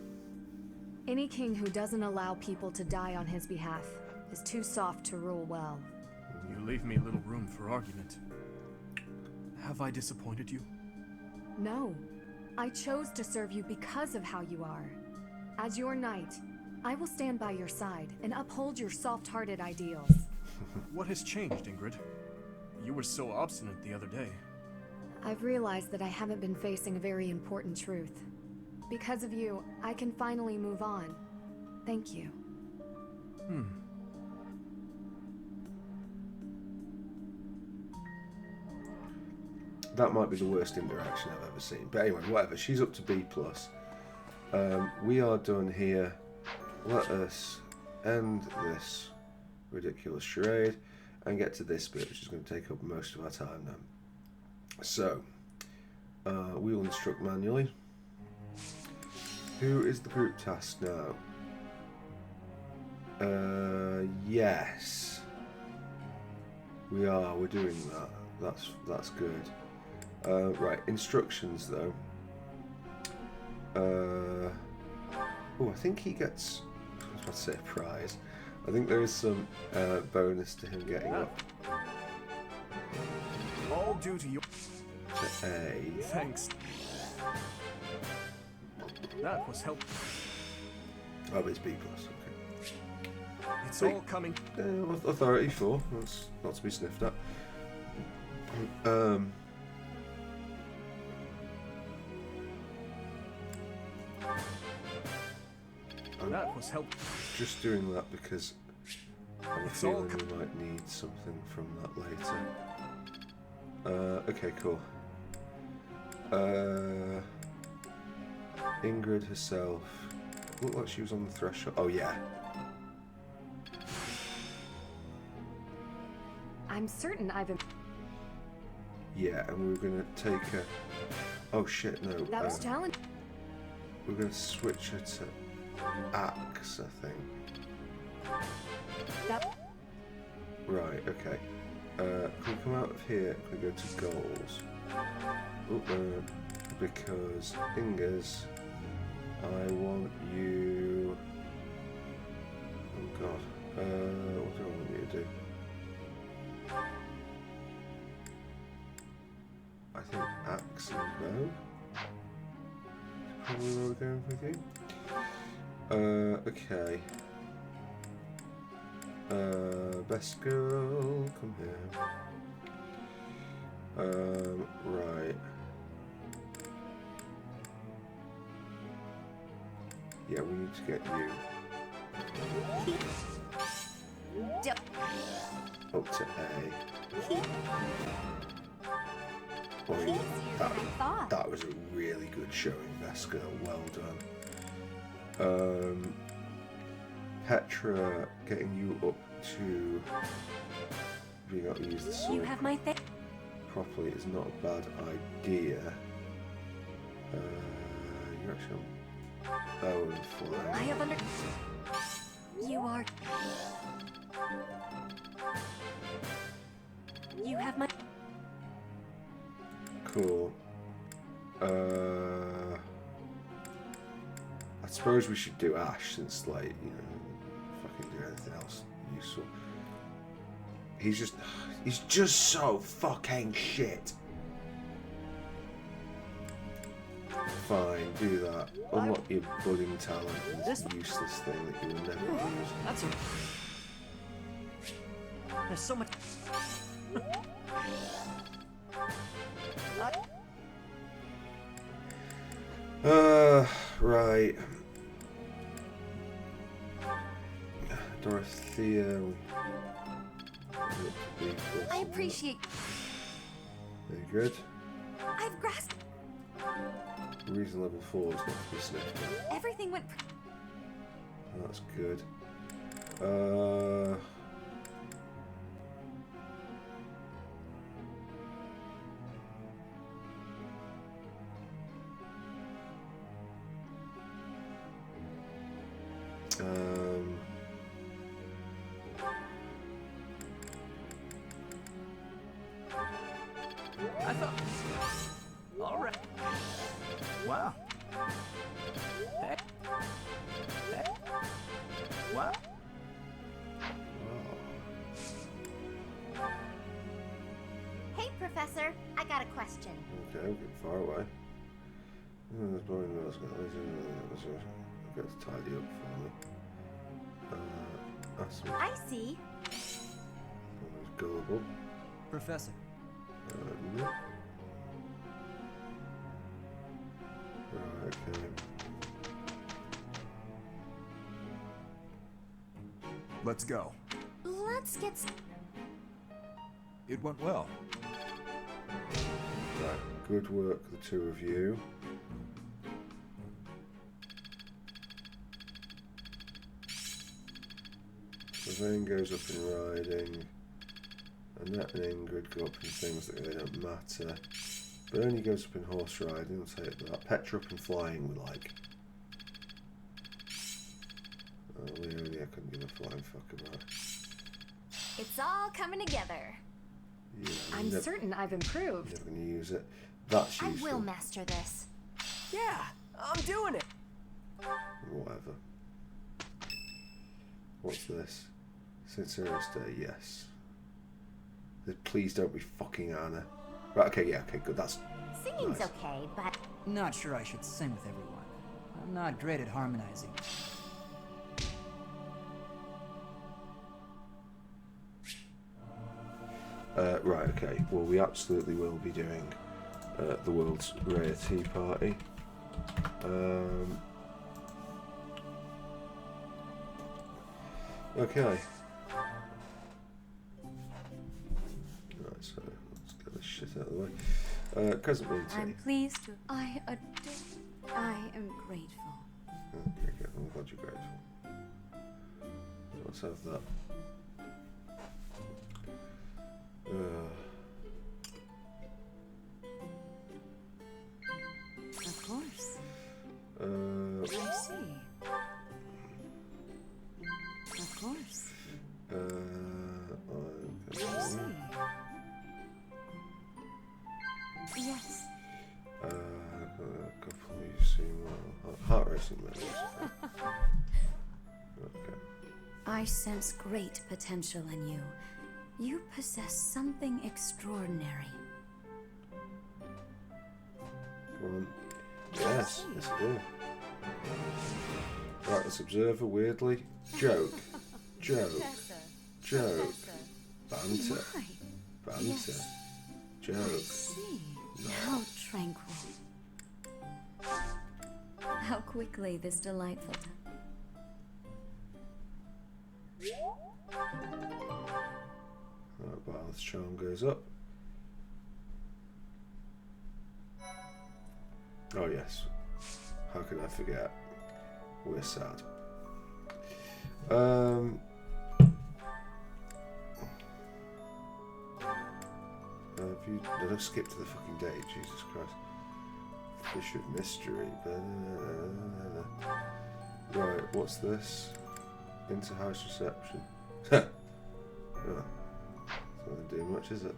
Any king who doesn't allow people to die on his behalf is too soft to rule well. You leave me little room for argument. Have I disappointed you? No. I chose to serve you because of how you are. As your knight, I will stand by your side and uphold your soft-hearted ideals. What has changed, Ingrid? You were so obstinate the other day. I've realized that I haven't been facing a very important truth. Because of you, I can finally move on. Thank you. That might be the worst interaction I've ever seen. But anyway, whatever. She's up to B+. We are done here. Let us end this ridiculous charade and get to this bit, which is going to take up most of our time now. So, we will instruct manually. Who is the group task now? Yes. We are. We're doing that. That's good. Right, instructions though. Oh, I think he gets. I was about to say a prize. I think there is some bonus to him getting up All due to your... to A. Thanks. That was helpful. Oh, it's B+. Okay. It's all coming. Authority 4. That's not to be sniffed at. That was helpful. Just doing that because I'm It's all feeling we might need something from that later. Okay, cool. Ingrid herself looked like she was on the threshold. Oh yeah. I'm certain I've... Yeah, and we were gonna take her. Oh shit, no. That was challenging. We're gonna switch her to Axe, I think. That... Right, okay. Can we come out of here? Can we go to goals? Because Ingers, I want you. Oh god. What do I want you to do? I think Axe and Bow. Probably where we're going with you. Okay. Best girl, come here. Right. Yeah, we need to get you up to A. I mean, that was a really good showing, best girl. Well done. Petra, getting you up to being able to use the sword. You have my thing. Properly is not a bad idea. You're actually on bow and flying. I have under. You are. You have my. Cool. I suppose we should do Ash since, like, you know, fucking do anything else useful. He's just so fucking shit. Fine, do that. Unlock your budding talent and this useless thing that you will never use. That's a... There's so much... Right. Dorothea. I appreciate. Very good. I've grasped. Reason level 4 is not to be sniffed at. Everything went. That's good. I thought. All right. Wow. Wow. Hey, Professor. I got a question. Okay, I'm getting far away. Get to tidy up for me. I see. Gullible. Professor. No. Right, okay. Let's go. Let's get. It went well. Right, good work, the two of you. Lorraine goes up in riding. Annette and Ingrid go up in things that really don't matter. Bernie goes up in horse riding, I'll take that. Petra up in flying we like. Leonie, I couldn't give a flying fuck about. It's all coming together. Yeah, I'm certain I've improved. Never gonna use it. That's I useful. will master this. Yeah, I'm doing it. Whatever. What's this? Sincerest Day, yes. Please don't be fucking Anna. Right, okay, yeah, okay, good, that's Singing's nice. okay, but Not sure I should sing with everyone. I'm not great at harmonizing. Right, okay, well we absolutely will be doing the world's rare tea party. Okay. Right, so let's get this shit out of the way. Crescent Moon I'm tea. pleased to. I am grateful. Okay, good. I'm glad you're grateful. Let's have that. Of course. Uh, I see. Of course. I see. Yes. A couple you seem well. Heart racing levels. Okay. I sense great potential in you. You possess something extraordinary. Come on. Yes, yes I do. Right, let's observe her weirdly. Joke. Joke. Joke. Banter. Banter. Yes. Joke. I see. How tranquil. How quickly this delightful time. Right, Baal's charm goes up. Oh yes. How could I forget? We're sad. Have you... Did I skip to the fucking date? Jesus Christ. Fish of mystery. Right, what's this? Inter-house reception. Oh. It's not going to do much, is it?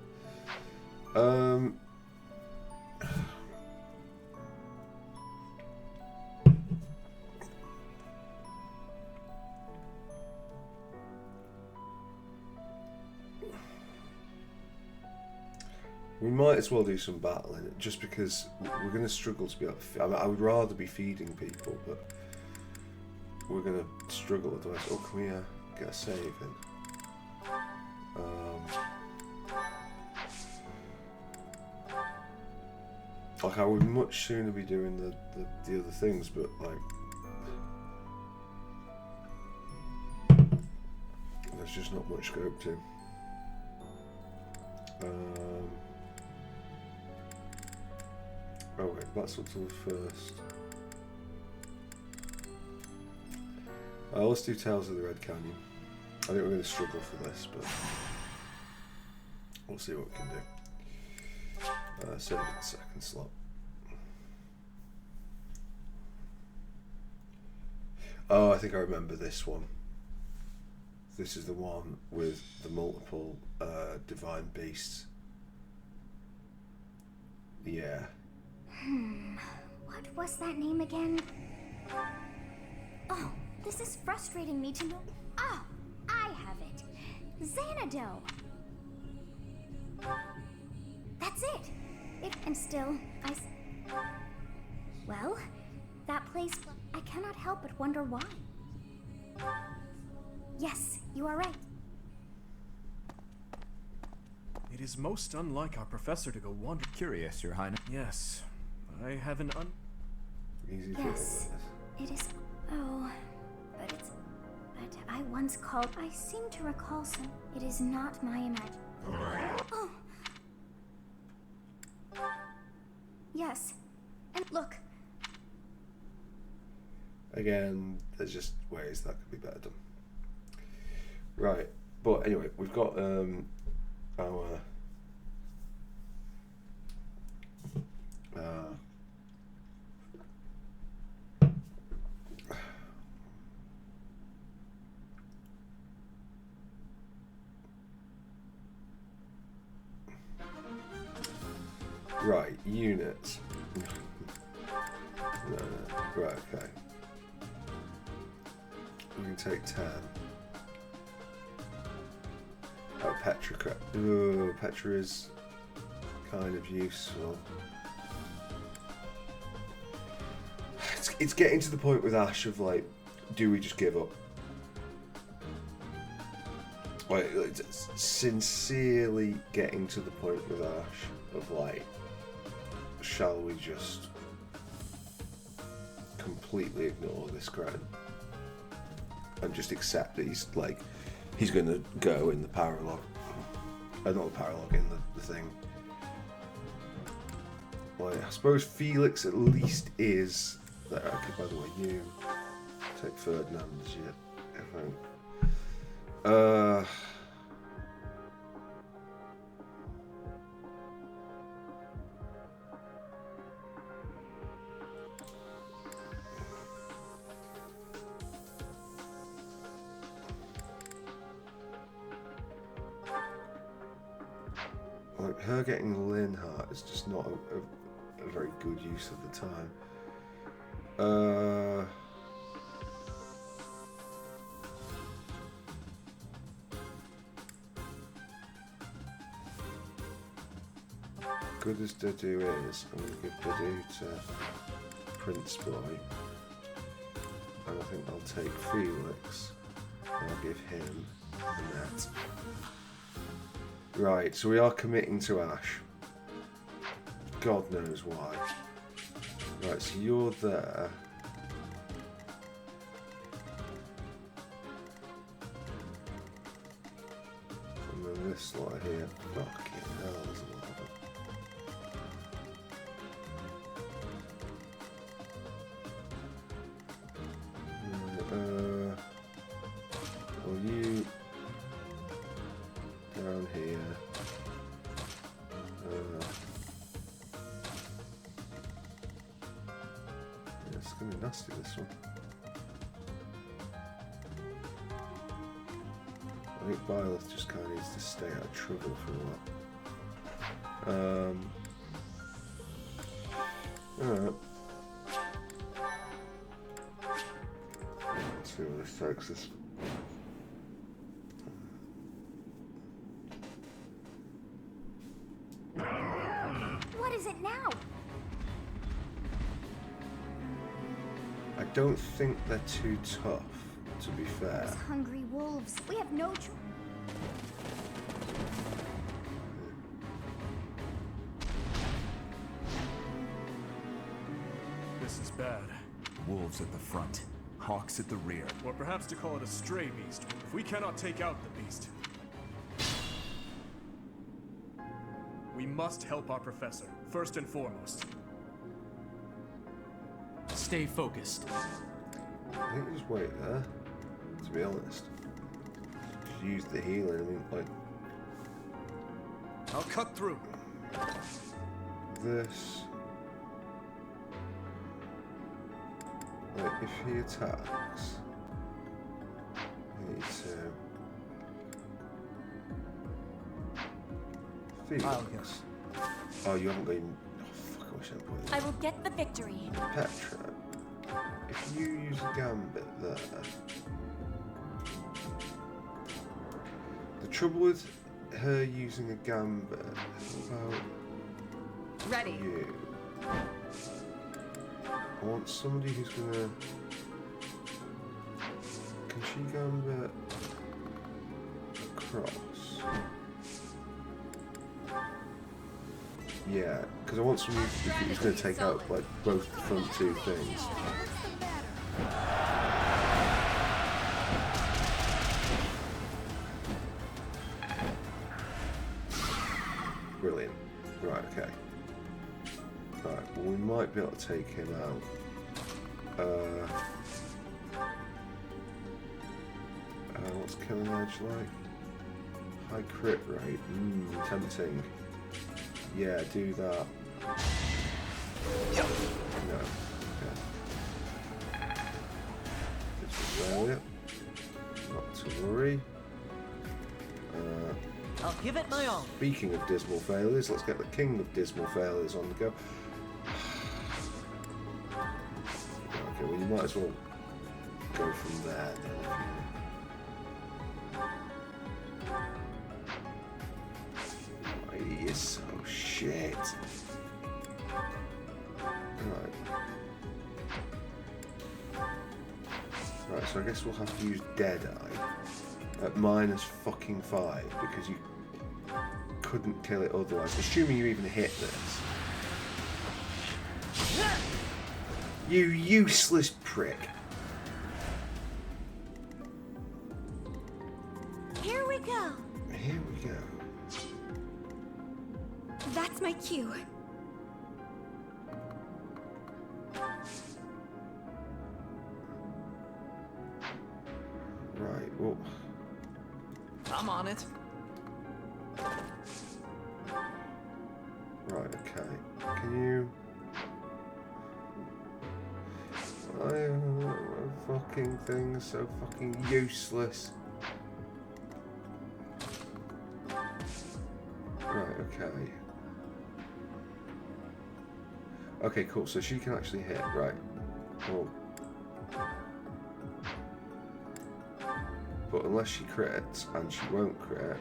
We might as well do some battling, just because we're going to struggle to be able to... I would rather be feeding people, but we're going to struggle otherwise. Oh, can we get a save in? Like, I would much sooner be doing the other things, but like... there's just not much scope to. Oh wait, that's up to the first. Let's do Tales of the Red Canyon. I think we're going to struggle for this, but we'll see what we can do. Save it the second slot. Oh, I think I remember this one. This is the one with the multiple divine beasts. Yeah. What was that name again? Oh, this is frustrating me to know. Oh, I have it. Xanadu. That's it. And still, well, that place, I cannot help but wonder why. Yes, you are right. It is most unlike our professor to go wander. Curious, Your Highness. Yes, I have an Easy yes, it is. Oh, but it's. But I once called. I seem to recall some. It is not my imagination. Oh. Yes, and look. Again, there's just ways that could be better done. Right, but anyway, we've got our right units. No, right, okay. We can take 10. Oh, Petra. Ooh, Petra is kind of useful. It's getting to the point with Ash of like, do we just give up? Like, it's sincerely getting to the point with Ash of like, shall we just completely ignore this crime and just accept that he's like, he's going to go in the paralogue, not the paralogue, in the thing. Like, I suppose Felix at least is there. Okay, by the way, you take Ferdinand as your phone. Like, her getting Linhart is just not a very good use of the time. Good as Dedu is, I'm going to give Dedu to Prince Boy. And I think I'll take Felix and I'll give him the net. Right, so we are committing to Ash. God knows why. Right, so you're there. And then this lot here. Fucking hell, there's a lot of them. Well, you down here. Yeah, it's gonna be nasty, this one. I think Byleth just kind of needs to stay out of trouble for a while. Alright. Let's see where this takes us. I don't think they're too tough, to be fair. Those hungry wolves. We have no choice. This is bad. Wolves at the front, hawks at the rear. Or perhaps to call it a stray beast, if we cannot take out the beast. We must help our professor, first and foremost. Stay focused. I think just wait there, to be honest. Just use the healing, I mean, like... I'll cut through. This... Like, if he attacks... I need to... Felix. Oh, you haven't got even... Oh, fuck, I wish I put it. I will get the victory. Petra. If you use a gambit there... The trouble with her using a gambit is about... Ready. You. I want somebody who's gonna... Can she gambit across? Yeah, because I want somebody who's gonna take out like both the front two things. Brilliant. Right, okay. Right, well we might be able to take him out. What's killing edge like? High crit rate. Tempting. Yeah, do that. No. Okay. Failure. Not to worry. I'll give it my all. Speaking of dismal failures, let's get the king of dismal failures on the go. Okay, well you might as well go from there then. Oh, he is so shit. Right, so I guess we'll have to use Deadeye at -5 because you couldn't kill it otherwise. Assuming you even hit this. You useless prick. Here we go. Here we go. That's my cue. Right, well... I'm on it. Right, okay. Can you... fucking thing is so fucking useless. Right, okay. Okay, cool. So she can actually hit, right. Well... But unless she crits, and she won't crit,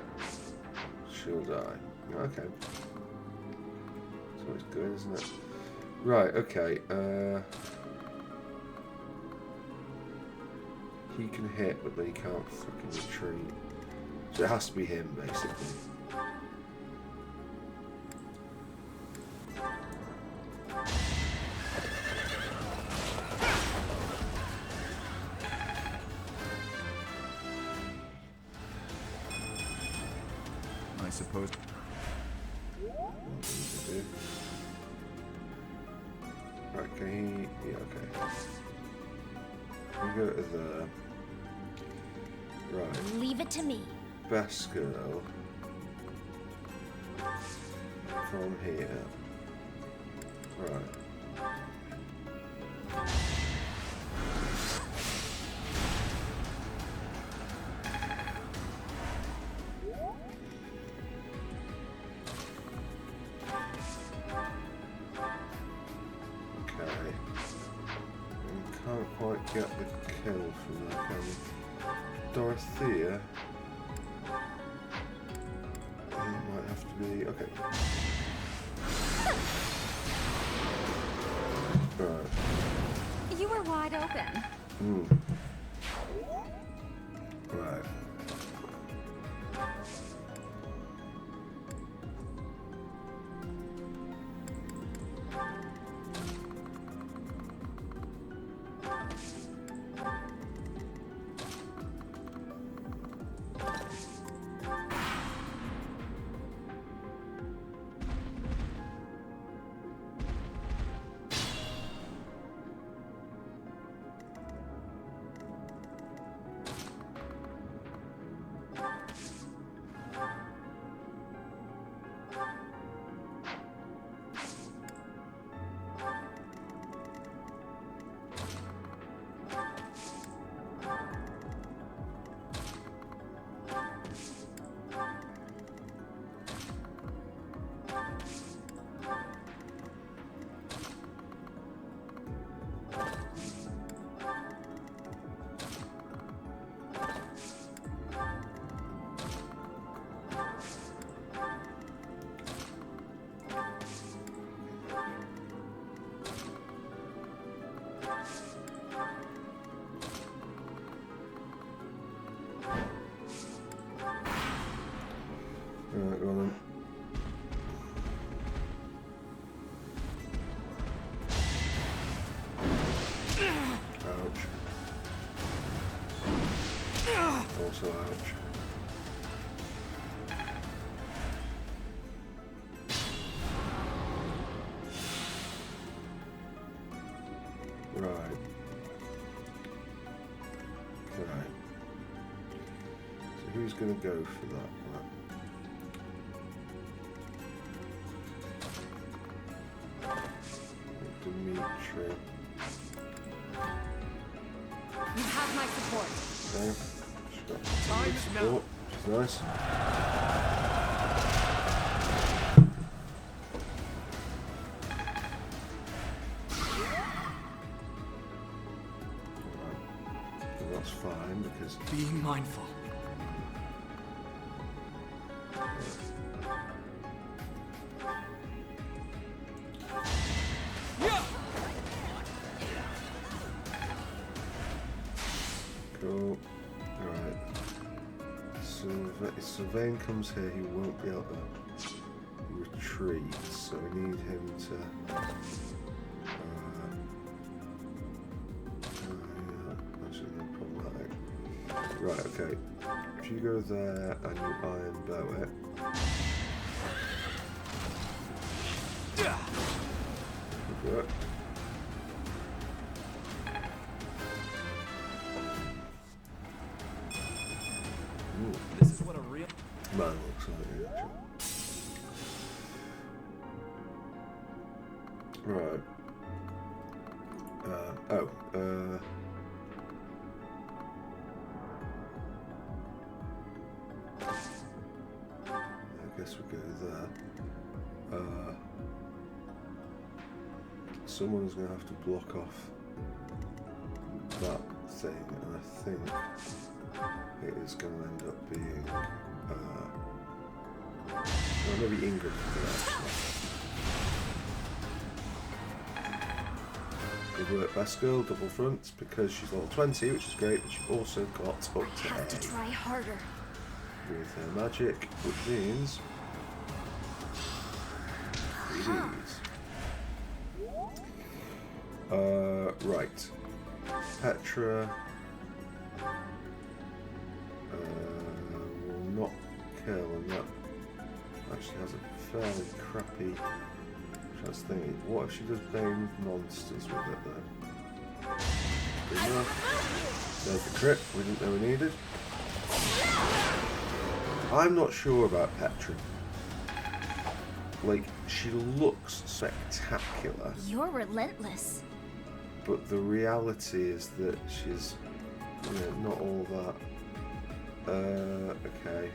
she'll die. Okay. It's always good, isn't it? Right, okay. He can hit, but then he can't fucking retreat. So it has to be him, basically. I suppose. Right, can he... Yeah, okay. We go to the... Right. Leave it to me. Best girl. From here. Right. Can't quite get the kill from that, can we? Dorothea. It might have to be... Okay. You were are wide open. Right. Right, go on then. Ouch. Also ouch. Right. Okay. So who's going to go for that? Right. Dimitri. You have my support. Okay. She's got some support, which is nice. Well, that's fine because Be mindful. cool. Right. So if Sylvain comes here, he won't be able to retreat. So we need him to. Actually, no problematic. Right. Okay. If you go there and you iron bow it. Good work. This is what a real Man looks like it, actually. Right. I guess we go there. Someone's going to have to block off that thing, and I think it is going to end up being well, maybe Ingrid can do that. Good work, best girl, double fronts, because she's level 20, which is great, but she's also got up to Have to A try harder. with her magic, which means these. Right. Petra will not kill, and that actually has a fairly crappy chance thingy. What if she does Bane monsters with it though? Good enough. There's the crit we didn't know we needed. I'm not sure about Petra. Like, she looks spectacular. You're relentless. But the reality is that she's, you know, not all that. Okay.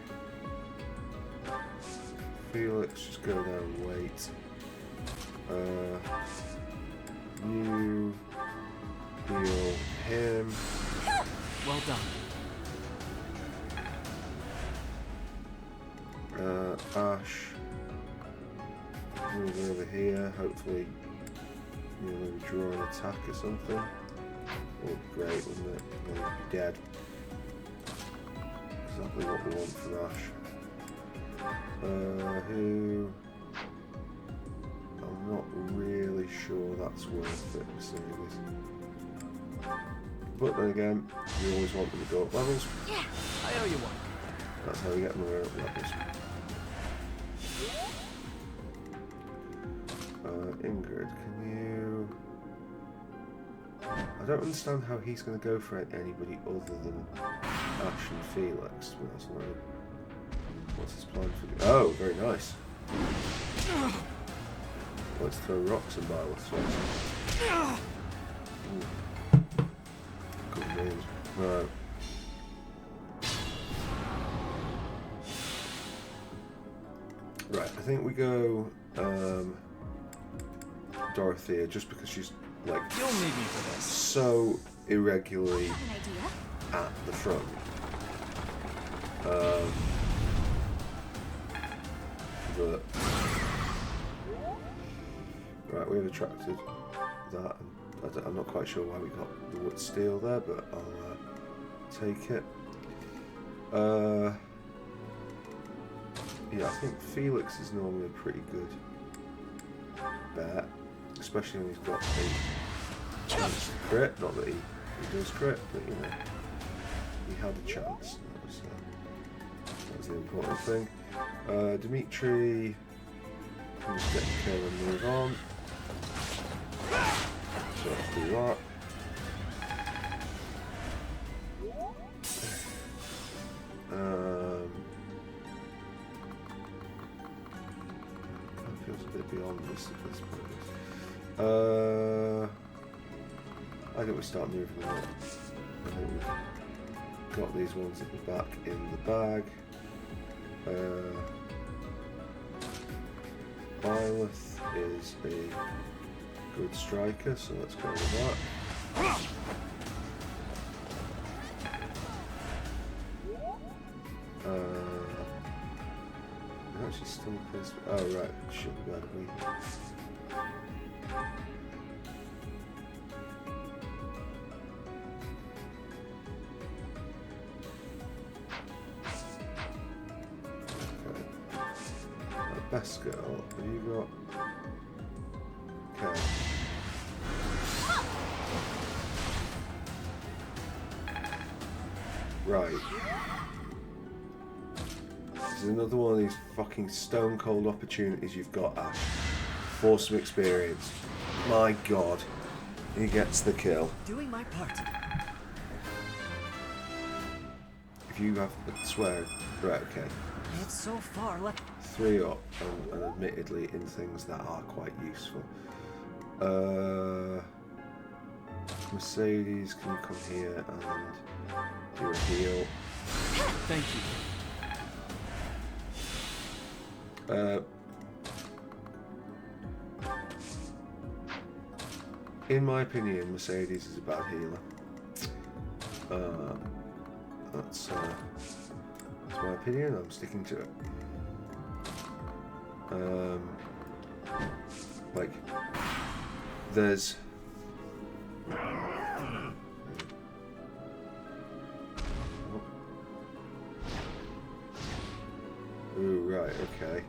Felix, just go there and wait. You heal him. well done. Ash, move over here. Hopefully, you know, maybe draw an attack or something. would be great, wouldn't it? He'd be dead. Exactly what we want from Ash. Who... I'm not really sure that's worth it, Mercedes. But then again, you always want them to go up levels. Yeah, I owe you one. That's how we get them up levels. Ingrid, can you... I don't understand how he's going to go for anybody other than Ash and Felix. To be honest. What's his plan for... Oh, very nice. Let's throw rocks and Byleth. Good names. Right. Right, I think we go Dorothea, just because she's like You'll need me for this. so irregularly at the front. But right, we've attracted that, and I'm not quite sure why we got the wood steel there, but I'll take it. Yeah, I think Felix is normally a pretty good bet, especially when he's got a chance to crit. Not that he does crit, but you know, he had a chance. That was the important thing. Dimitri can just get the kill and move on. So let's do that. That feels a bit beyond this at this point. I think we start moving on. I think we've got these ones at the back in the bag. Byleth is a good striker, so let's go with that. Actually still close. Oh right, shouldn't be able to be. Best girl, have you got... Okay. Right. This is another one of these fucking stone cold opportunities you've got, Ash. For some experience. My god. He gets the kill. Doing my part. If you have to swear... Right, okay. It's so far left. 3 up, and admittedly in things that are quite useful. Mercedes, can you come here and do a heal? Thank you. In my opinion, Mercedes is a bad healer. That's my opinion. I'm sticking to it. Like, there's ooh, right, okay.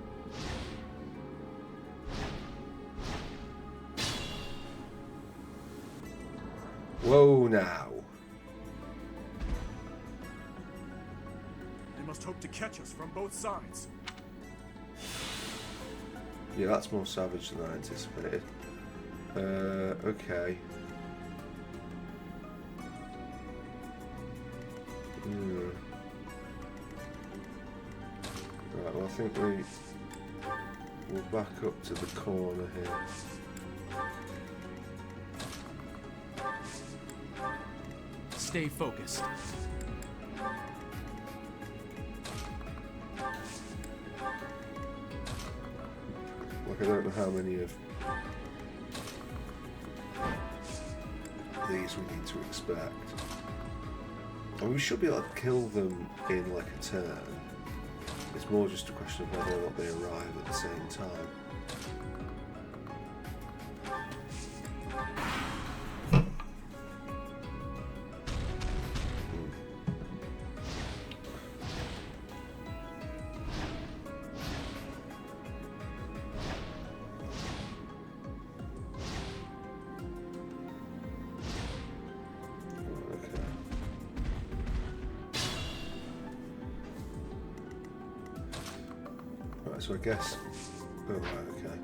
Whoa, now. They must hope to catch us from both sides. Yeah, that's more savage than I anticipated. Okay. Right, well I think we'll back up to the corner here. Stay focused. Like, I don't know how many of these we need to expect. And we should be able to kill them in like a turn. It's more just a question of whether or not they arrive at the same time. So I guess. Oh, right, okay.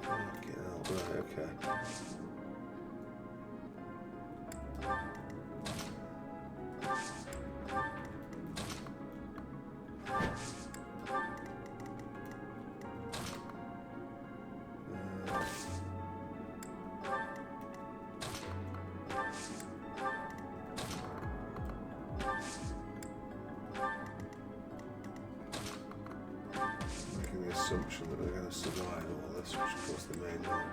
Fucking hell, right, okay. Making the assumption that they're going to survive all this, which of course they may not.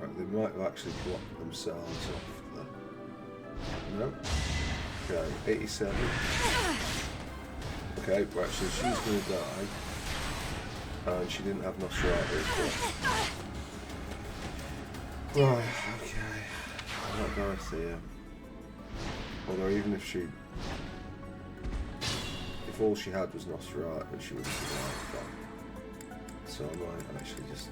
Right, they might have actually blocked themselves off there. No? Okay, 87. Okay, right, so she's going to die. And she didn't have Nosferatu. Right, okay. Not Dorothea. Although even if she... If all she had was Nosferatu, she would have survived that. So I might actually just...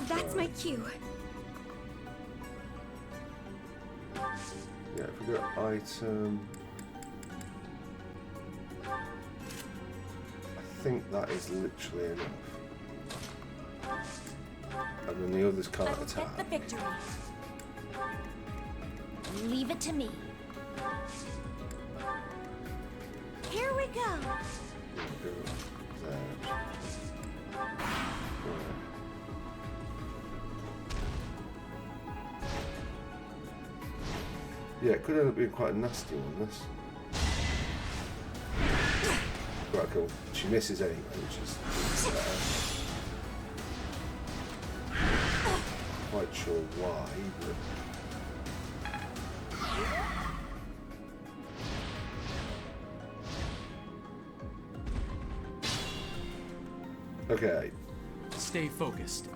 That's my cue. Yeah, if we go item... I think that is literally enough. And then the others can't attack. The victory. Leave it to me. Here we go. Yeah, it could end up being quite a nasty one, this. Right, cool. She misses anyway, which is quite sure why, but... Okay. Stay focused.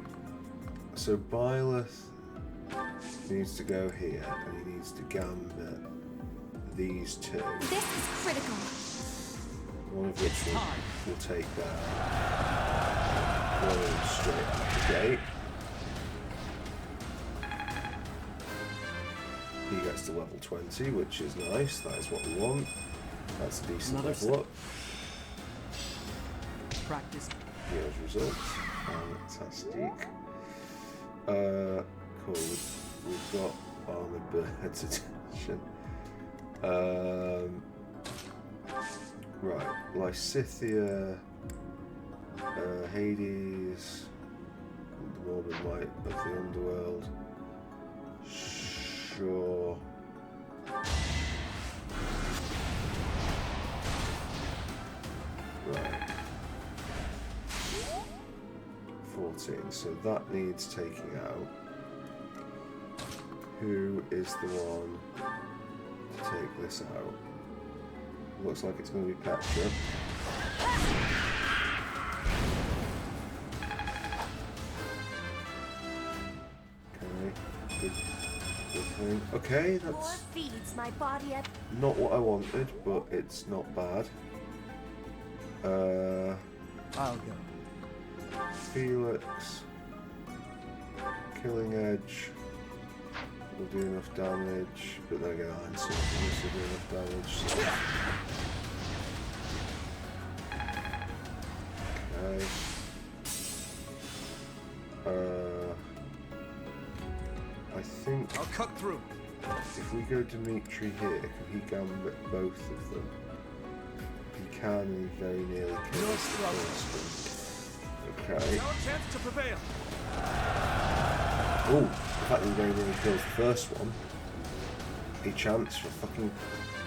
So Byleth needs to go here, and he needs to gambit these two. This is critical. One of which will take down one straight out the gate. He gets to level 20, which is nice. That is what we want. That's a decent level up. Practice. Here's results. Fantastic. Cool. We've got Armored Bird's attention. Right. Lysithia, Hades, the Morbid Might of the Underworld. Sure. Right. 14, so that needs taking out. Who is the one to take this out? Looks like it's going to be Petra. Okay, good thing. Okay, that's More feeds my body at not what I wanted, but it's not bad. I'll go. Felix, Killing Edge will do enough damage, but then again, Iron Sword will also do enough damage. So. Okay. I think I'll cut through. If we go Dimitri here, can he gambit both of them? He can, and he very nearly kills the first one. Okay. Our chance to prevail. Oh, the fact that he very nearly kills the first one. A chance for fucking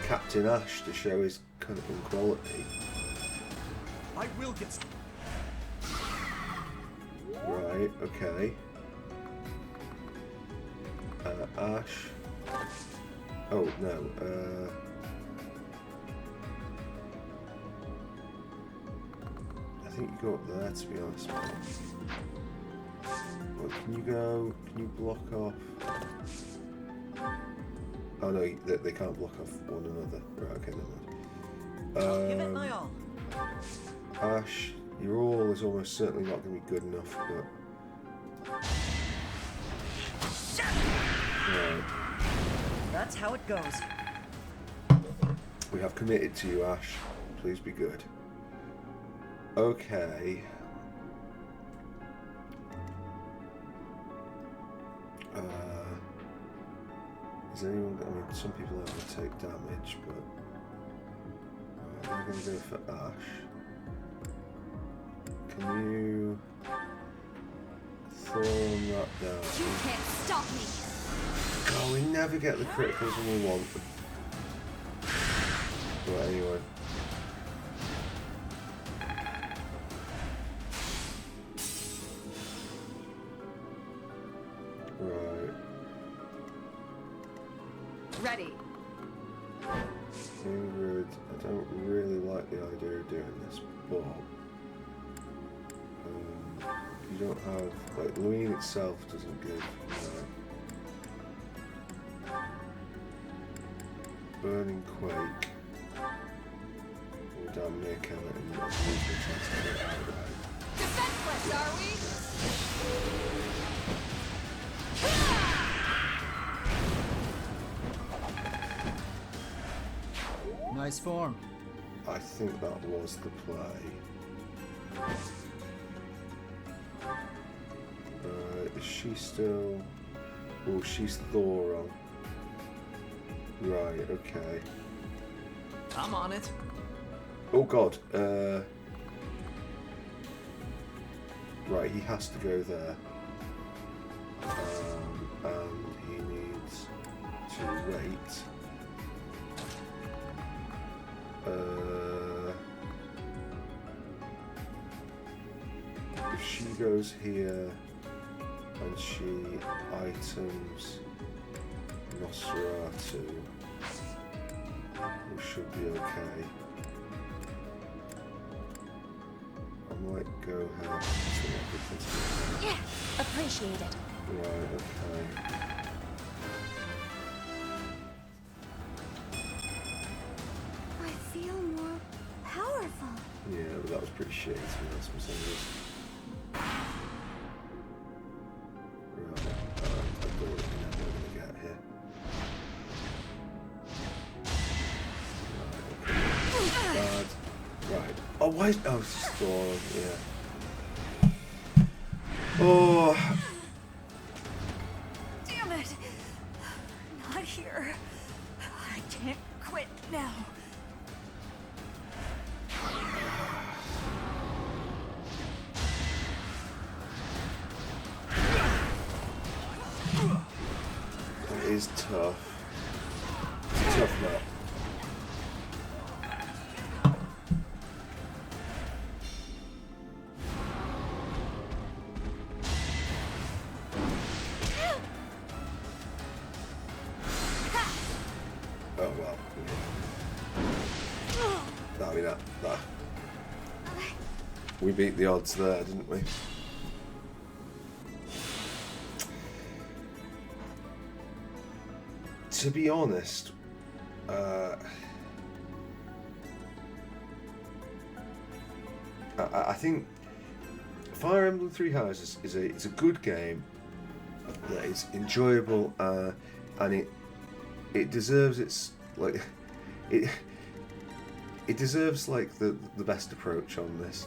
Captain Ash to show his cunning quality. I will get some. Right, okay. Ash. Oh, no. I think you go up there, to be honest. Well, can you go? Can you block off? Oh no, they can't block off one another. Right, okay, never mind. I'll give it my all. Ash, your all is almost certainly not going to be good enough, but... Right. That's how it goes. We have committed to you, Ash. Please be good. Okay. Is anyone... I mean, some people are going to take damage, but... I'm going to go for Ash. Can you... thorn that down? You can't stop me! Oh, we never get the criticals when we want them. But anyway. Right. Ready. Ingrid, I don't really like the idea of doing this, but you don't have, like, Luine itself doesn't give Burning Quake or damn near kill it, and that's a reasonable chance to get it outright. Defenseless, are we? Nice form. I think that was the play. Is she still... Oh, she's Thoron. Right, okay. I'm on it. Oh god, right, he has to go there. And he needs to wait. If she goes here and she items Nosferatu, we should be okay. I might go here. Yeah, appreciate it. Right, okay. I feel more powerful. Yeah, but that was pretty shitty to be honest with some of this. Right, I don't really know what we're going to get here. Right, okay. Bad. Right. Oh, why is... Oh, it's just Thoron, yeah. Oh... Damn it! Not here. I can't quit now. It is tough. It's a tough map. Oh well. Yeah. I mean that. We beat the odds there, didn't we? To be honest, I think Fire Emblem Three Houses is a good game that is enjoyable, and it deserves its like it deserves like the best approach on this.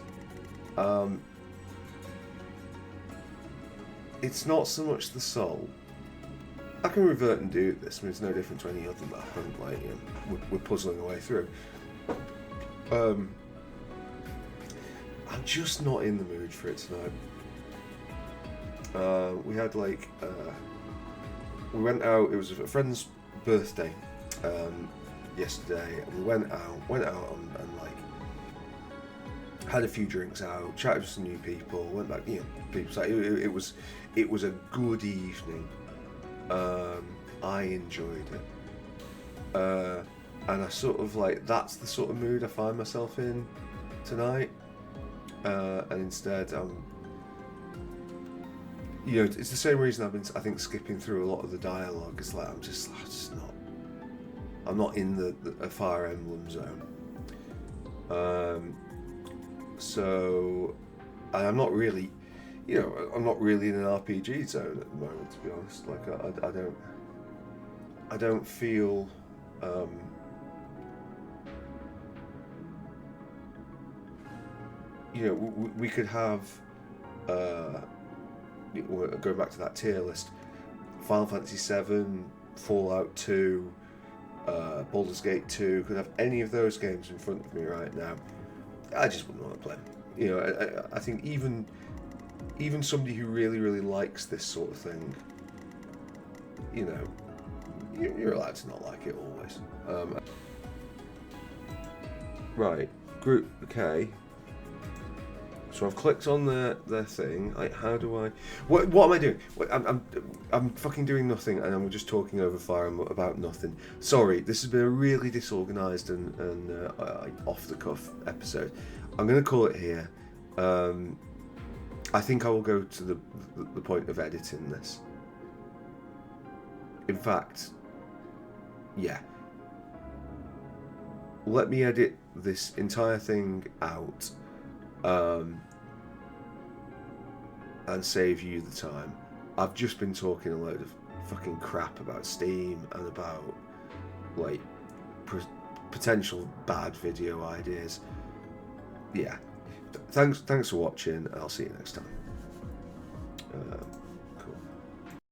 It's not so much the soul. I can revert and do this. I mean, it's no different to any other map. And like, you know, we're puzzling our way through. I'm just not in the mood for it tonight. We had like we went out. It was a friend's birthday yesterday, and we went out and like had a few drinks out, chatted with some new people, went back. You know, people say it was a good evening. I enjoyed it, and I sort of like that's the sort of mood I find myself in tonight. And instead, you know, it's the same reason I've been, I think, skipping through a lot of the dialogue. It's like I'm just not I'm not in the Fire Emblem zone. So I'm not really, I'm not really in an RPG zone at the moment, to be honest. Like I don't feel. We could have. Going back to that tier list, Final Fantasy VII, Fallout 2, Baldur's Gate 2, could have any of those games in front of me right now. I just wouldn't want to play them. I think even somebody who really, really likes this sort of thing, you're allowed to not like it always. Right, group, okay. So I've clicked on their thing. Like, how do I? What am I doing? I'm fucking doing nothing, and I'm just talking over Fire Emblem about nothing. Sorry, this has been a really disorganised and off the cuff episode. I'm gonna call it here. I think I will go to the point of editing this. In fact, yeah. Let me edit this entire thing out. And save you the time. I've just been talking a load of fucking crap about Steam and about like potential bad video ideas. Yeah. Thanks for watching. I'll see you next time.